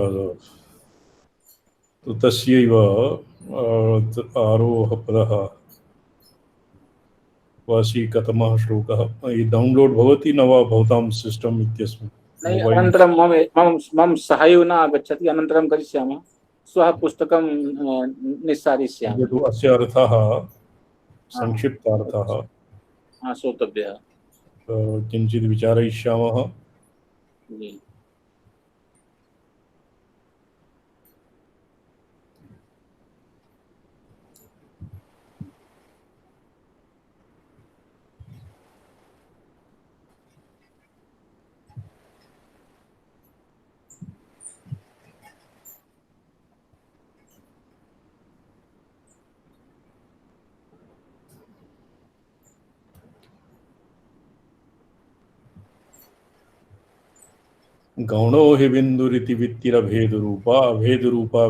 तो तस्यैव आरोहपदः वासी कतमः श्लोकः? ये डौन्लोड् भवति न वा भवतां सिस्टम् इत्यस्मिन्? नहीं, अनन्तरं मम सहैव न आगच्छति, अनन्तरं करिष्यामः। श्वः पुस्तकं निस्सारयिष्यामि। यदि अस्य अर्थः संक्षिप्तार्थः श्रोतव्यः, किञ्चित् विचारयिष्यामः। जी। गौणो हि बिन्दुरिति वित्तिरभेदरूपा अभेदरूपा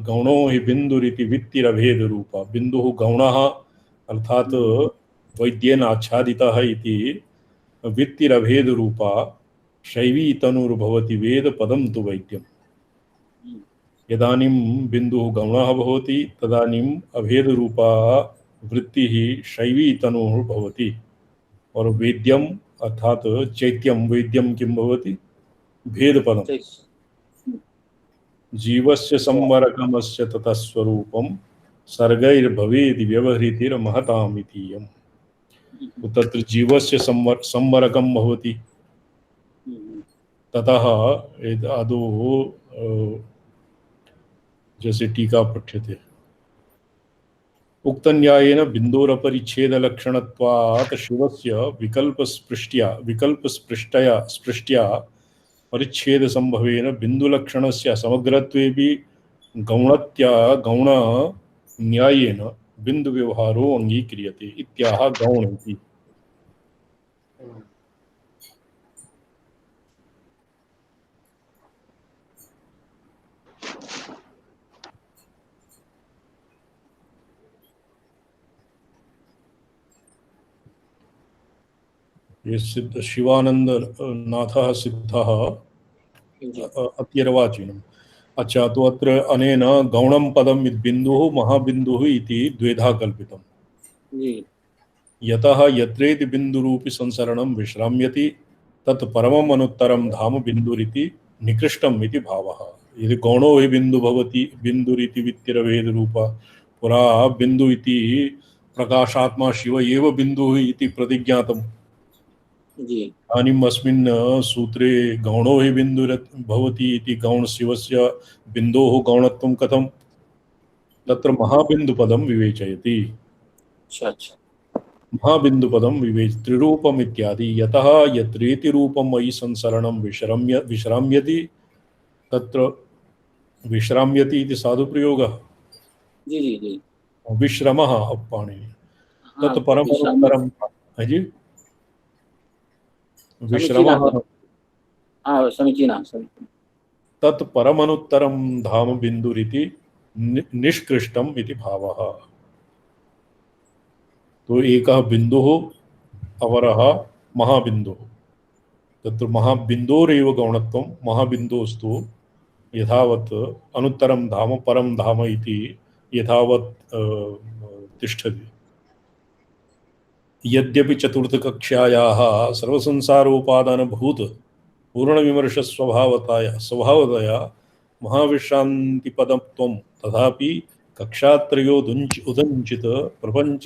गौणो हि बिन्दुरिति वित्तिरभेदरूपा। बिन्दुः गौणः अर्थात् वैद्येन आच्छादितः इति वित्तिरभेदरूपा शैवी तनुर्भवति वेदपदं तु वैद्यम्। यदानीं बिन्दुः गौणः भवति तदानीम् अभेदरूपा वृत्तिः शैवी तनुः भवति। और वेद्यम् अर्थात चैत्यं वेद्यं किं भवति? भेदपदम्। जीवस्य संवरकमस्य ततः स्वरूपं सर्गैर्भवेदि व्यवहृतिर्महतामितीयम्। तत्र जीवस्य संवरकं भवति। ततः आदौ जैसे टीका पठ्यते, उक्तन्यायेन बिन्दोरपरिच्छेदलक्षणत्वात् शिवस्य विकल्पस्पृष्ट्या परिच्छेद संभवेन बिन्दुलक्षणस्य समग्रत्वेपि गौण न्यायेन बिंदु व्यवहारो अंगीक्रियते इत्याह गौण इति। ये सिद्ध शिवानंद नाथः सिद्धः अत्यर्वाचीनम्। अच्छा, तो अत्र अनेन गौणं पदम् बिंदुः महाबिंदुः इति द्वेधा कल्पितम्। यतः यत्रेति बिंदुरूपी संसरणं विश्राम्यति तत् परमम् अनुत्तरं धाम बिंदुरिति निकृष्टम् इति भावः। यदि गौणो हि बिंदु भवति बिंदुरिति वित्तिरभेदरूपः पुरा बिंदु इति प्रकाशात्मा शिव एव बिंदुः इति प्रतिज्ञातम्। इदानीम् अस्मिन् सूत्रे गौणो हि बिंदुर भवति इति गौण शिवस्य बिंदोः गौणत्वं कथं तत्र महाबिंदुपदं विवेचयति। महाबिंदुपदं त्रिरूपम् इत्यादि। यतः यत्रेति रूपं मयि संसरणं विश्राम्यति तत्र विश्राम्यति इति साधुप्रयोगः। विश्रमः पाणिनि तत् परमोत्तरं जी विश्रमः तत् परमनुत्तरं धाम बिंदुरिति निष्कृष्टम् इति भावः। तो एकः बिंदुः अवरः महाबिंदुः। तत्र महाबिंदोरेव गौणत्वं महाबिंदोस्तु यथावत् अनुत्तरं धाम परं धाम इति यथावत् तिष्ठति। यद्यपि चतुर्थकक्षायाः सर्वसंसारोपादानभूत पूर्णविमर्श स्वभावतया महाविश्रान्तिपदत्वं तथापि कक्षात्रयोदुञ्चित प्रपंच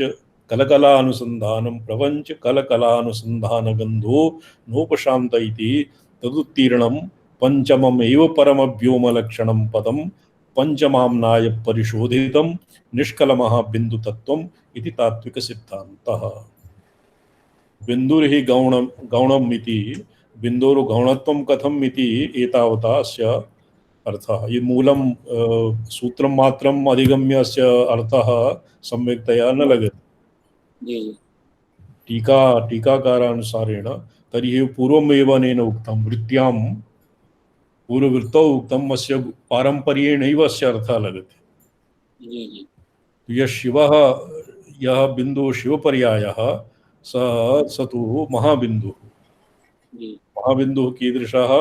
कलकलानुसंधानं प्रपंच कलकलानुसंधानगन्धो नोपशान्त इति तदुत्तीर्णं पंचममेव परमव्योमलक्षणं पदं पंचमाम्नाय परिशोधितं निष्कलमहाबिन्दुतत्त्वम् इति तात्विकसिद्धान्तः। बिंदुर्हि गौणम् इति बिंदोरु गौणत्वं कथम् इति एतावता अस्य अर्थः। ये मूलं सूत्रं मात्रम् अधिगम्य अस्य अर्थः सम्यक्तया न लगति। टीकाकारानुसारेण तर्हि पूर्वमेव अनेन उक्तं वृत्त्यां पूर्ववृत्तौ उक्तम् अस्य पारम्पर्येणैव अस्य अर्थः लगति। यः शिवः यः बिन्दुः शिवपर्यायः स तु महाबिन्दुः। महाबिन्दुः कीदृशः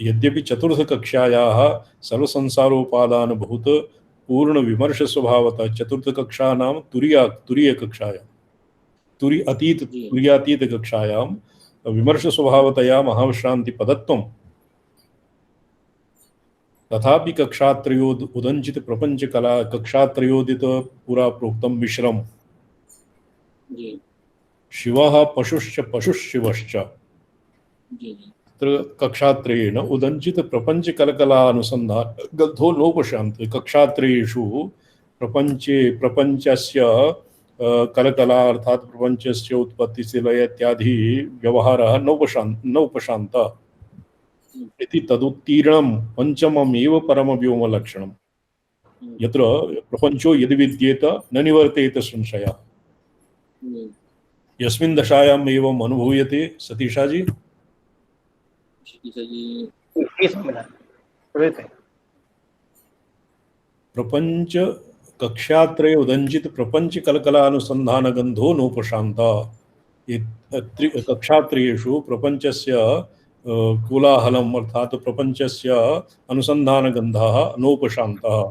यद्यपि चतुर्थकक्षायाः सर्वसंसारोपादानभूत पूर्णविमर्शस्वभावतः चतुर्थकक्षानां तुरीयकक्षायां तुर्यातीतकक्षायां विमर्शस्वभावतया महाविश्रान्तिपदत्वं तथापि कक्षात्रयोद उदंचित प्रपंच कला कक्षात्रयोदित पुरा प्रोक्तं मिश्रम शिवः पशुश्च पशुशिवश्च कक्षात्रयेण उदंचित प्रपंच कलकलानुसंधान गद्धो नोपशान्त। कक्षात्रयेषु प्रपंचे प्रपंचस्य कलकला अर्थात प्रपंचस्य उत्पत्ति लय इत्यादि व्यवहारः नोपशान्त इति तदुत्तीर्णं पंचममेव परमव्योमलक्षणं यत्र प्रपंचो यदि विद्येत न निवर्तेत संशयः यस्मिन् दशायाम् एवम् अनुभूयते। सतीशा जी प्रपंच कक्षात्रय उदंचित प्रपंच कलकलानुसंधान गंधो नोपशान्त। कक्षात्रयेषु प्रपंचस्य कोलाहलम् अर्थात प्रपंचस्य अनुसंधानगन्धः नोपशान्तः।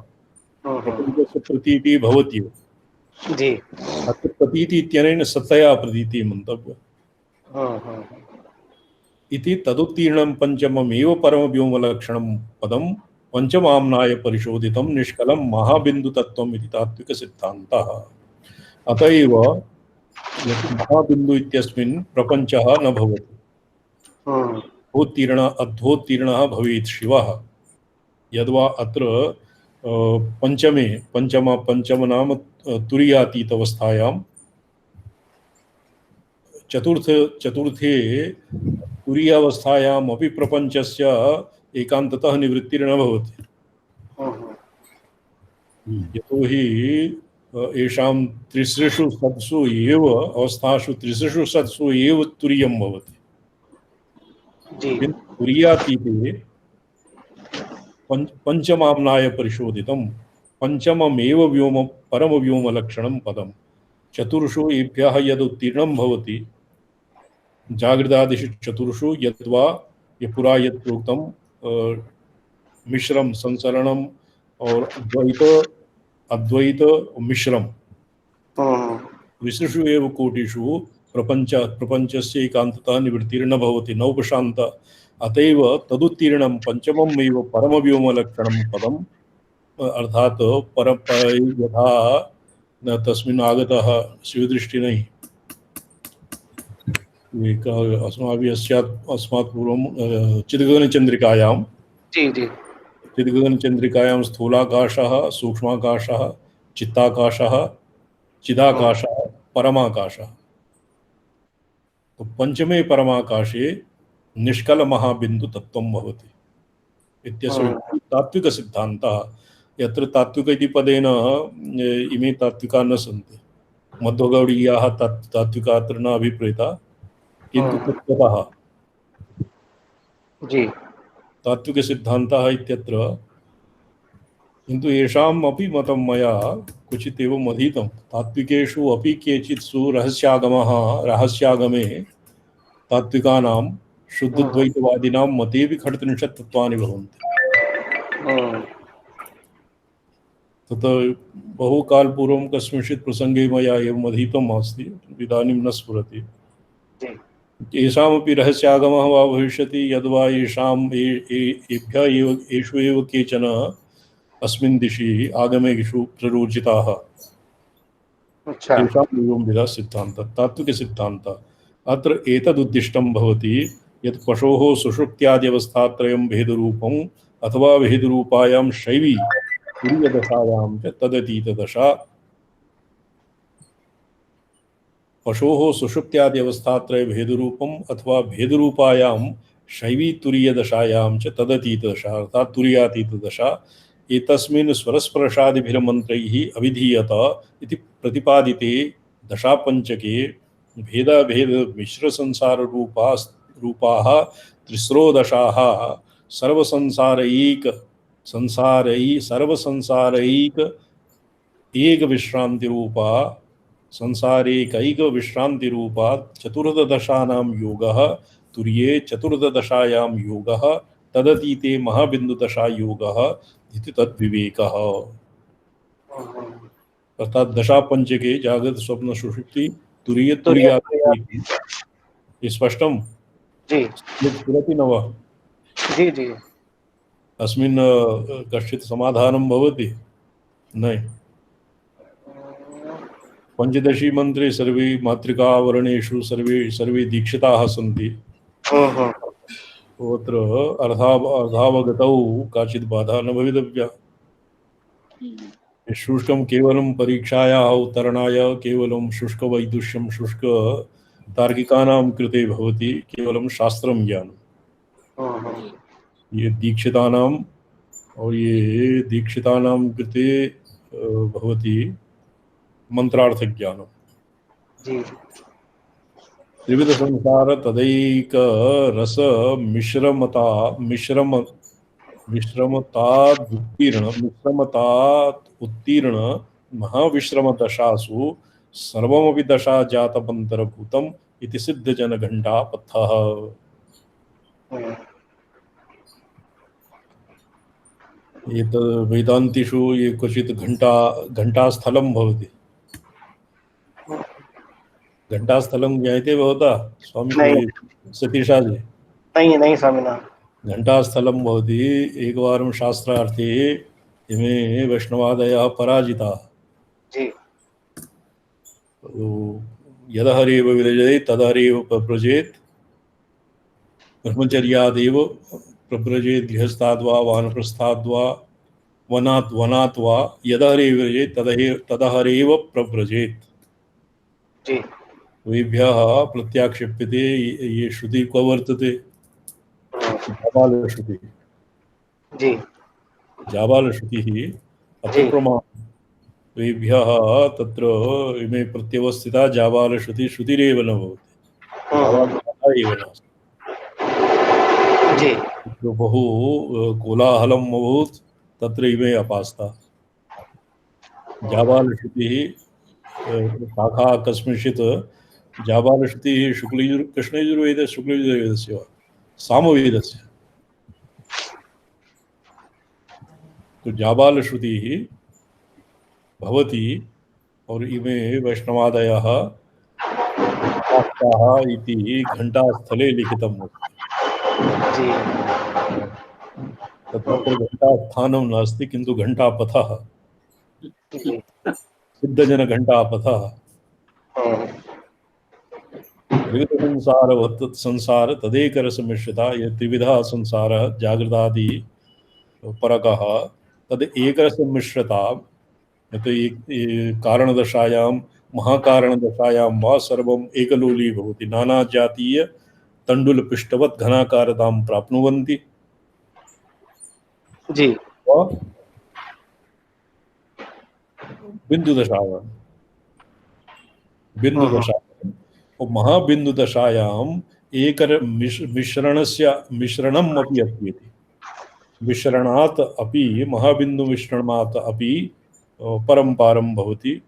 प्रपंचस्य प्रतीतिः भवति जी अत्र प्रतीति इत्यनेन सतया प्रतीतिः मन्तव्य इति तदुत्तीर्णं पंचममेव परमव्योमलक्षणं पदं पंचमाम्नाय परिशोधितं निष्कलं महाबिन्दुतत्त्वम् इति तात्विकसिद्धान्तः। अत एव महाबिन्दु इत्यस्मिन् प्रपंचः न भवति। अध्वोत्तीर्णः भवेत् शिवः। यद्वा अत्र पंचम नाम तुरीयातीत अवस्थायां चतुर्थे तुरीयावस्थायाम् अपि प्रपञ्चस्य एकान्ततः निवृत्तिर्न भवति। यतोहि येषां त्रिसृषु सत्सु एव अवस्थासु त्रिसृषु सत्सु एव तुरीयं भवति। तुरीयातीते पंचमाम्नाय परिशोधितं पंचममेव व्योम परमव्योमलक्षणं पदं। चतुर्षु एभ्यः यदुत्तीर्णं भवति जागृदादिषु चतुर्षु यद्वा पुरा यत् प्रोक्तं मिश्रम संसरणम और अद्वैत मिश्रम विश्रेषु एव कोटिषु प्रपंचस्य एकान्ततः निवृत्तिर्न भवति नौपशान्त। अतएव तदुत्तीर्णं पंचममेव परमव्योमलक्षणं पदम् अर्थात यथा तस्मिन् आगतः शिवदृष्टि नहीं। एक अस्माभिः अस्मात् पूर्वं चिद्गगनचन्द्रिकायां चिद्गगनचन्द्रिकायां स्थूलाकाशः सूक्ष्माकाशः चित्ताकाशः चिदाकाशः परमाकाशः। तो पंचमे परमाकाशे निष्कल महाबिंदु तत्त्वं भवति इत्यस्य तात्विक सिद्धान्तः। यत्र तात्विक इति पदेन इमे तात्विका न सन्ति। मध्वगौडीयाः तात्विका अत्र न अभिप्रेता, किन्तु तत्त्वतः तात्विक सिद्धान्तः इत्यत्र। किन्तु येषाम् अपि मतं मया क्वचित् एवम् अधीतं। तात्विकेषु अपि केचित्सु रहस्यागमे तात्विकानां शुद्धद्वैतवादिनां मतेऽपि षट्त्रिंशत् तत्त्वानि भवन्ति। तत् बहुकालपूर्वं कस्मिंश्चित् प्रसङ्गे मया एवम् अधीतम् अस्ति, इदानीं न स्फुरति। येषामपि रहस्यागमः वा भविष्यति यद्वा येषु एव केचन अस्मिन् दिशि आगमेषु प्ररोचिताः। तेषां एवं विधा सिद्धान्तः तात्विकसिद्धान्तः। अत्र एतदुद्दिष्टं भवति यत् पशोः सुषुप्त्याद्यवस्थात्रयं भेदरूपम् अथवा भेदरूपायां शैवी तुरीयदशायां च तदतीतदशा। पशोः सुषुप्त्याद्यवस्थात्रय भेदरूपम् अथवा भेदरूपायां शैवी तुरीयदशायां च तदतीतदशा अर्थात् तुरीयातीतदशा एतस्मिन् स्वरस्पर्शादिभिर्मन्त्रैः अभिधीयत इति प्रतिपादिते दशापञ्चके भेदाभेद मिश्रसंसाररूपाः त्रिस्रो दशाः सर्वसंसारैक एक विश्रांतिरूपा संसारेकैक विश्रांतिरूपा चतुर्दशानां योगः तुर्ये चतुर्दशायां योगः तदतीते महाबिन्दुदशा योगः इति तद्विवेकः। अर्थात दशापंचके जागृत स्वप्न सुषुप्ति तुरीय तुरीया स्पष्टं स्फुरति न वा? अस्मिन् कश्चित् समाधानं भवति? न। पंचदशी मंत्रे सर्वे मातृकावरणेषु सर्वे दीक्षिताः सन्ति। तत्र अर्धावगतौ काचित् बाधा न भवितव्या। शुष्कं केवलं परीक्षायाः उत्तरणाय केवलं शुष्कवैदुष्यं शुष्कतार्किकानां कृते भवति केवलं शास्त्रं ज्ञानं। ये दीक्षितानां कृते भवति मंत्रार्थ ज्ञानम्। त्रिविध संसार तदैक रस मिश्रमतात् उत्तीर्ण महाविश्रमदशासु सर्वमपि दशा जातमन्तर्भूतम् इति सिद्धजनघण्टापथः। एतद् वेदान्तिषु ये क्वचित् घण्टास्थलं भवति। घण्टास्थलं ज्ञायते भवता स्वामी सतीशाजी? नहीं स्वामिनः। घण्टास्थलं भवति एकवारं शास्त्रार्थे इमे वैष्णवादयः पराजिताः। यदहरेव विरजेत् तदहरेव प्रव्रजेत् ब्रह्मचर्यादेव प्रव्रजेत् गृहस्थाद्वा वानप्रस्थाद्वा वनात् वा यदहरेव विरजेत् तदहरेव प्रव्रजेत्। द्वेभ्यः प्रत्याक्षेप्यते। ये श्रुति क्व वर्तते? जाबालश्रुतिः। जी जाबालश्रुतिः अत्र जी प्रमाणं। द्वेभ्यः तत्र इमे प्रत्यवस्थिता जाबालश्रुतिः श्रुतिरेव न भवति, जाबालः एव नास्ति। जी तत्र बहु कोलाहलम् अभूत्, तत्र इमे अपास्ता। जाबालश्रुतिः शाखा कस्मिंश्चित् जाबालश्रुतिः कृष्णयजुर्वेदे शुक्लयजुर्वेदस्य वा सामवेदस्य। तो जाबालश्रुतिः भवति और इमे वैष्णवादयः उपास्ताः इति घण्टास्थले लिखितम् अस्ति। जी तत्र घण्टास्थानं नास्ति, किन्तु घण्टापथः, जी सिद्धजनघण्टापथः। त्रिविधसंसारवत् संसार तदेकरसमिश्रिता। ये त्रिविधः संसारः जागृतादि परकः तद् एकरसमिश्रता। तो कारणदशायां महाकारणदशायां वा सर्वम् एकलोली भवति, नानाजातीय तण्डुलपिष्टवत् घनाकारतां प्राप्नुवन्ति। जी बिन्दुदशायां और महाबिन्दुदशायाम् एकर मिश्रणम् अपि अस्ति। मिश्रणात् अपि महाबिन्दुमिश्रणात् अपि परं पारं भवति।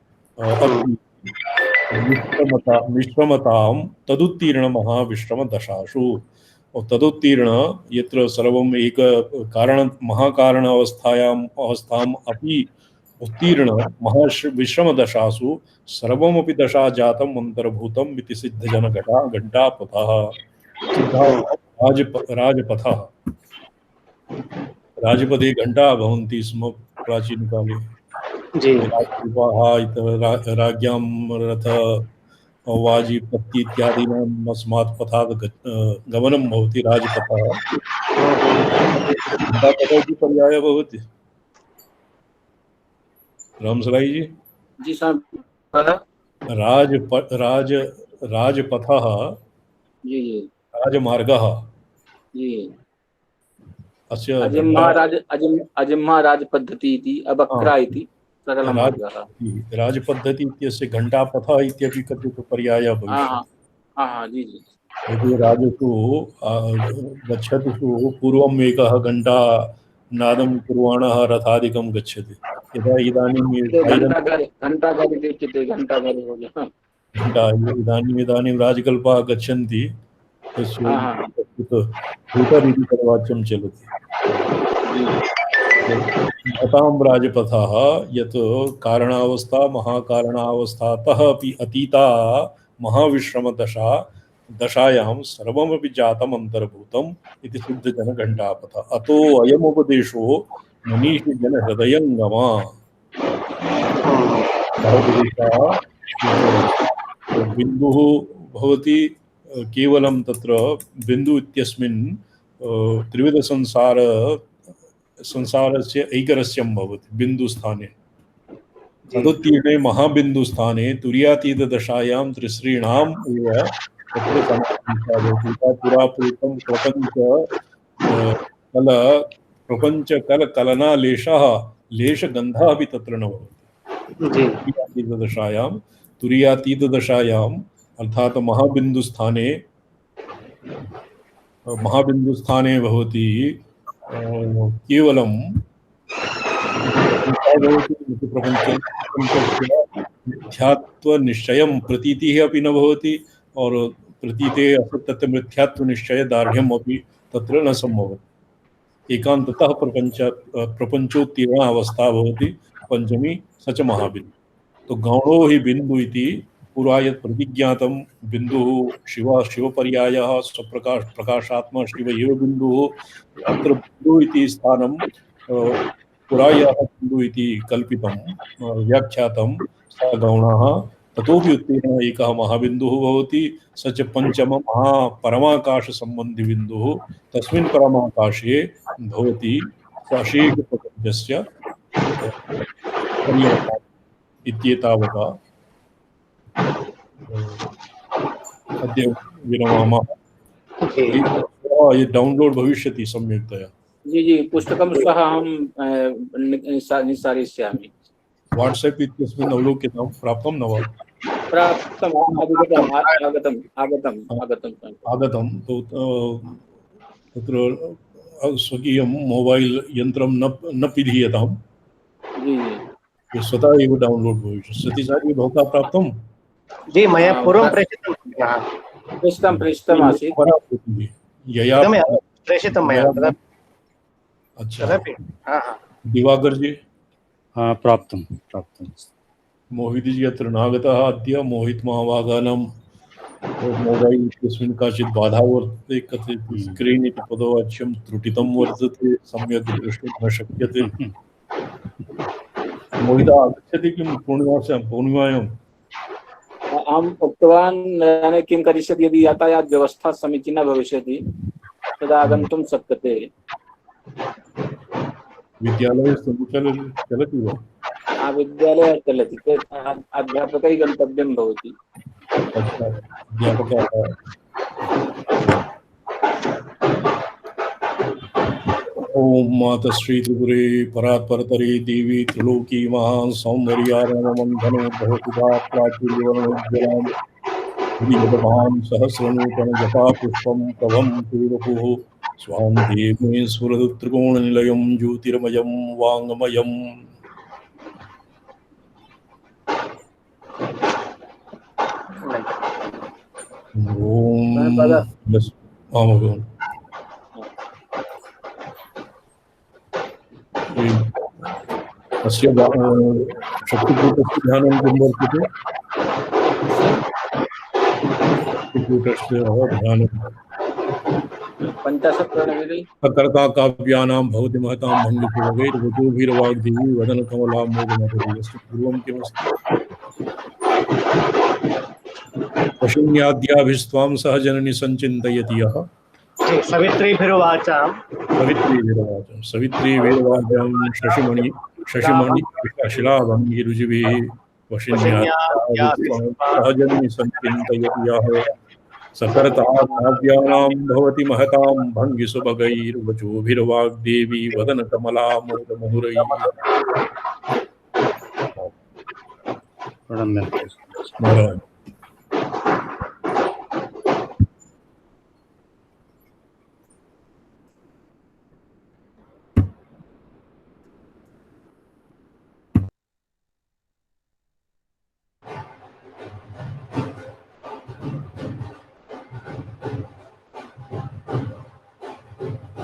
मिश्रमतां तदुत्तीर्ण महाविश्रमदशासु। और तदुत्तीर्ण यत्र सर्वम् एक कारण महाकारण अवस्थाम् अपि उत्तीर्ण महाविश्रमदशासु सर्वमपि दशा जातम् अन्तर्भूतम् इति सिद्धजनघण्टापथः। राजपथः राजपदे घण्टा भवन्ति स्म प्राचीनकाले। राज्ञां रथ वाजिपत्ति इत्यादीनाम् अस्मात् पथात् गमनं भवति राजपथः। घण्टापथः इति पर्यायः भवति। रामसराई जी साहब। राजपथः जी राजमार्गः जी अस्य अजिम्हा राजपद्धति इति अबक्रा इति सरलमार्गः। राजपद्धति इत्यस्य घण्टापथः इत्यपि कथितो पर्यायः भविष्यति। हाँ जी जी। यदि राजसु गच्छतु पूर्वम् एकः घण्टा नादं कुर्वाणः रथादिकं गच्छति। यदा इदानीं राजकल्पाः गच्छन्ति, तस्य इति पर्वाच्यं चलति। महतां राजपथः यत् कारणावस्था महाकारणावस्थातः अपि अतीता महाविश्रमदशायां सर्वमपि जातम् अन्तर्भूतम् इति सिद्धजनघण्टापथः। अतो अयमुपदेशो मनीषिजनहृदयङ्गमा। बिन्दुः भवति केवलं तत्र बिन्दु इत्यस्मिन् संसारस्य ऐकरस्यं भवति बिन्दुस्थाने। तदुत्तीर्णे महाबिन्दुस्थाने तुर्यातीतदशायां त्रिश्रीणाम् एव तत्र पुरापूतं प्रपञ्चकलकलनालेशः लेशगन्धः अपि तत्र न भवति। तुर्यातीतदशायाम् अर्थात् महाबिन्दुस्थाने भवति केवलं मिथ्यात्वनिश्चयं प्रतीतिः अपि न भवति और प्रतीते असत्यत्व मिथ्यात्वनिश्चय दार्ढ्यम् अपि तत्र न सम्भवति। एकान्ततः प्रपञ्चोत्तीर्णा अवस्था भवति पंचमी स च महाबिन्दु। तो गौणो हि बिन्दु इति पुरा यत् प्रतिज्ञातं बिन्दुः शिवपर्यायः प्रकाशात्मा शिव एव बिन्दुः। अत्र बिन्दु इति स्थानं पुरा यः बिन्दु इति कल्पितं व्याख्यातं स गौणः ततोपि उत्तीर्णः एकः महाबिन्दुः भवति। स च पंचम महापरमाकाशसम्बन्धिबिन्दुः। तस्मिन् परमाकाशे भवति अशेषप्रपञ्चस्य इत्येतावता अद्य विरमामः। जी ये डाउनलोड भविष्यति सम्यक्तया। जी जी पुस्तकं श्वः अहं निस्सारयिष्यामि। वाट्सएप इत्यस्मिन् अवलोक्यतां प्राप्तं न वा? प्राप्तम् आगतम् आगतम् आगतम् आगतम् आगतं तो तत्र स्वकीयं मोबाइल यन्त्रं न पिधीयतां। जी ये स्वतः एव डाउनलोड भविष्यति। सतीशाजी भवता प्राप्तं? जी मया पूर्वं प्रेषितं। प्रेषितम् आसीत्। यया प्रेषितं मया अच्छा तदपि दिवाकर जी हाँ प्राप्तं प्राप्तं। मोहित जी अत्र नागतः अद्य। मोहित महाभागानां मोबाइल इत्यस्मिन् काचित् बाधा वर्तते। कथयति स्क्रीन् इति पदवाच्यं त्रुटितं वर्तते, सम्यक् द्रष्टुं न शक्यते। मोहित आगच्छति किं पूर्णिमायां? अहम् उक्तवान् किं करिष्यति यदि यातायात व्यवस्था समीचीना भविष्यति तदा आगन्तुं शक्यते। विद्यालये समुचलं चलति वा? विद्यालयः चलति चेत् अध्यापकैः गन्तव्यं भवति। अच्छा अध्यापकाः। ओम मातश्री त्रिपुरे परात्परतरे देवी त्रिलोकी महां सौन्दर्यारणमन्धनोद्भवसुधा प्राचुर्यवर्णोज्ज्वलां श्रीजगतां सहस्रनूतन जपा पुष्पं प्रभं पूर्वपुः स्वां देवे सुरत्रिकोणनिलयं ज्योतिर्मयं वाङ्मयम्। ओम अस्य शक्तिकूटस्य ध्यानं किं वर्तते? शक्तिकूटस्य ध्यानं कर्ता काव्यानां भवति महतां भङ्गितुवगैर्वचोभिर्वाग्देवी वदनकमलां मोदमहति। अस्य पूर्वं किमस्ति? पशुन्याद्याभिस्त्वां सह जननि सञ्चिन्तयति यः सवित्रीभिर्वाचां सवित्रीभिर्वाचां शशिमणि शिलाभङ्गिरुचिभिः वशिन्याद्याभिस्त्वां सह जननि सञ्चिन्तयति यः सकर्ता काव्यानां भवति महतां भङ्गिसुभगैर्वचोभिर्वाग्देवी वदनकमला मोदमुहुरैः। प्रणम्य।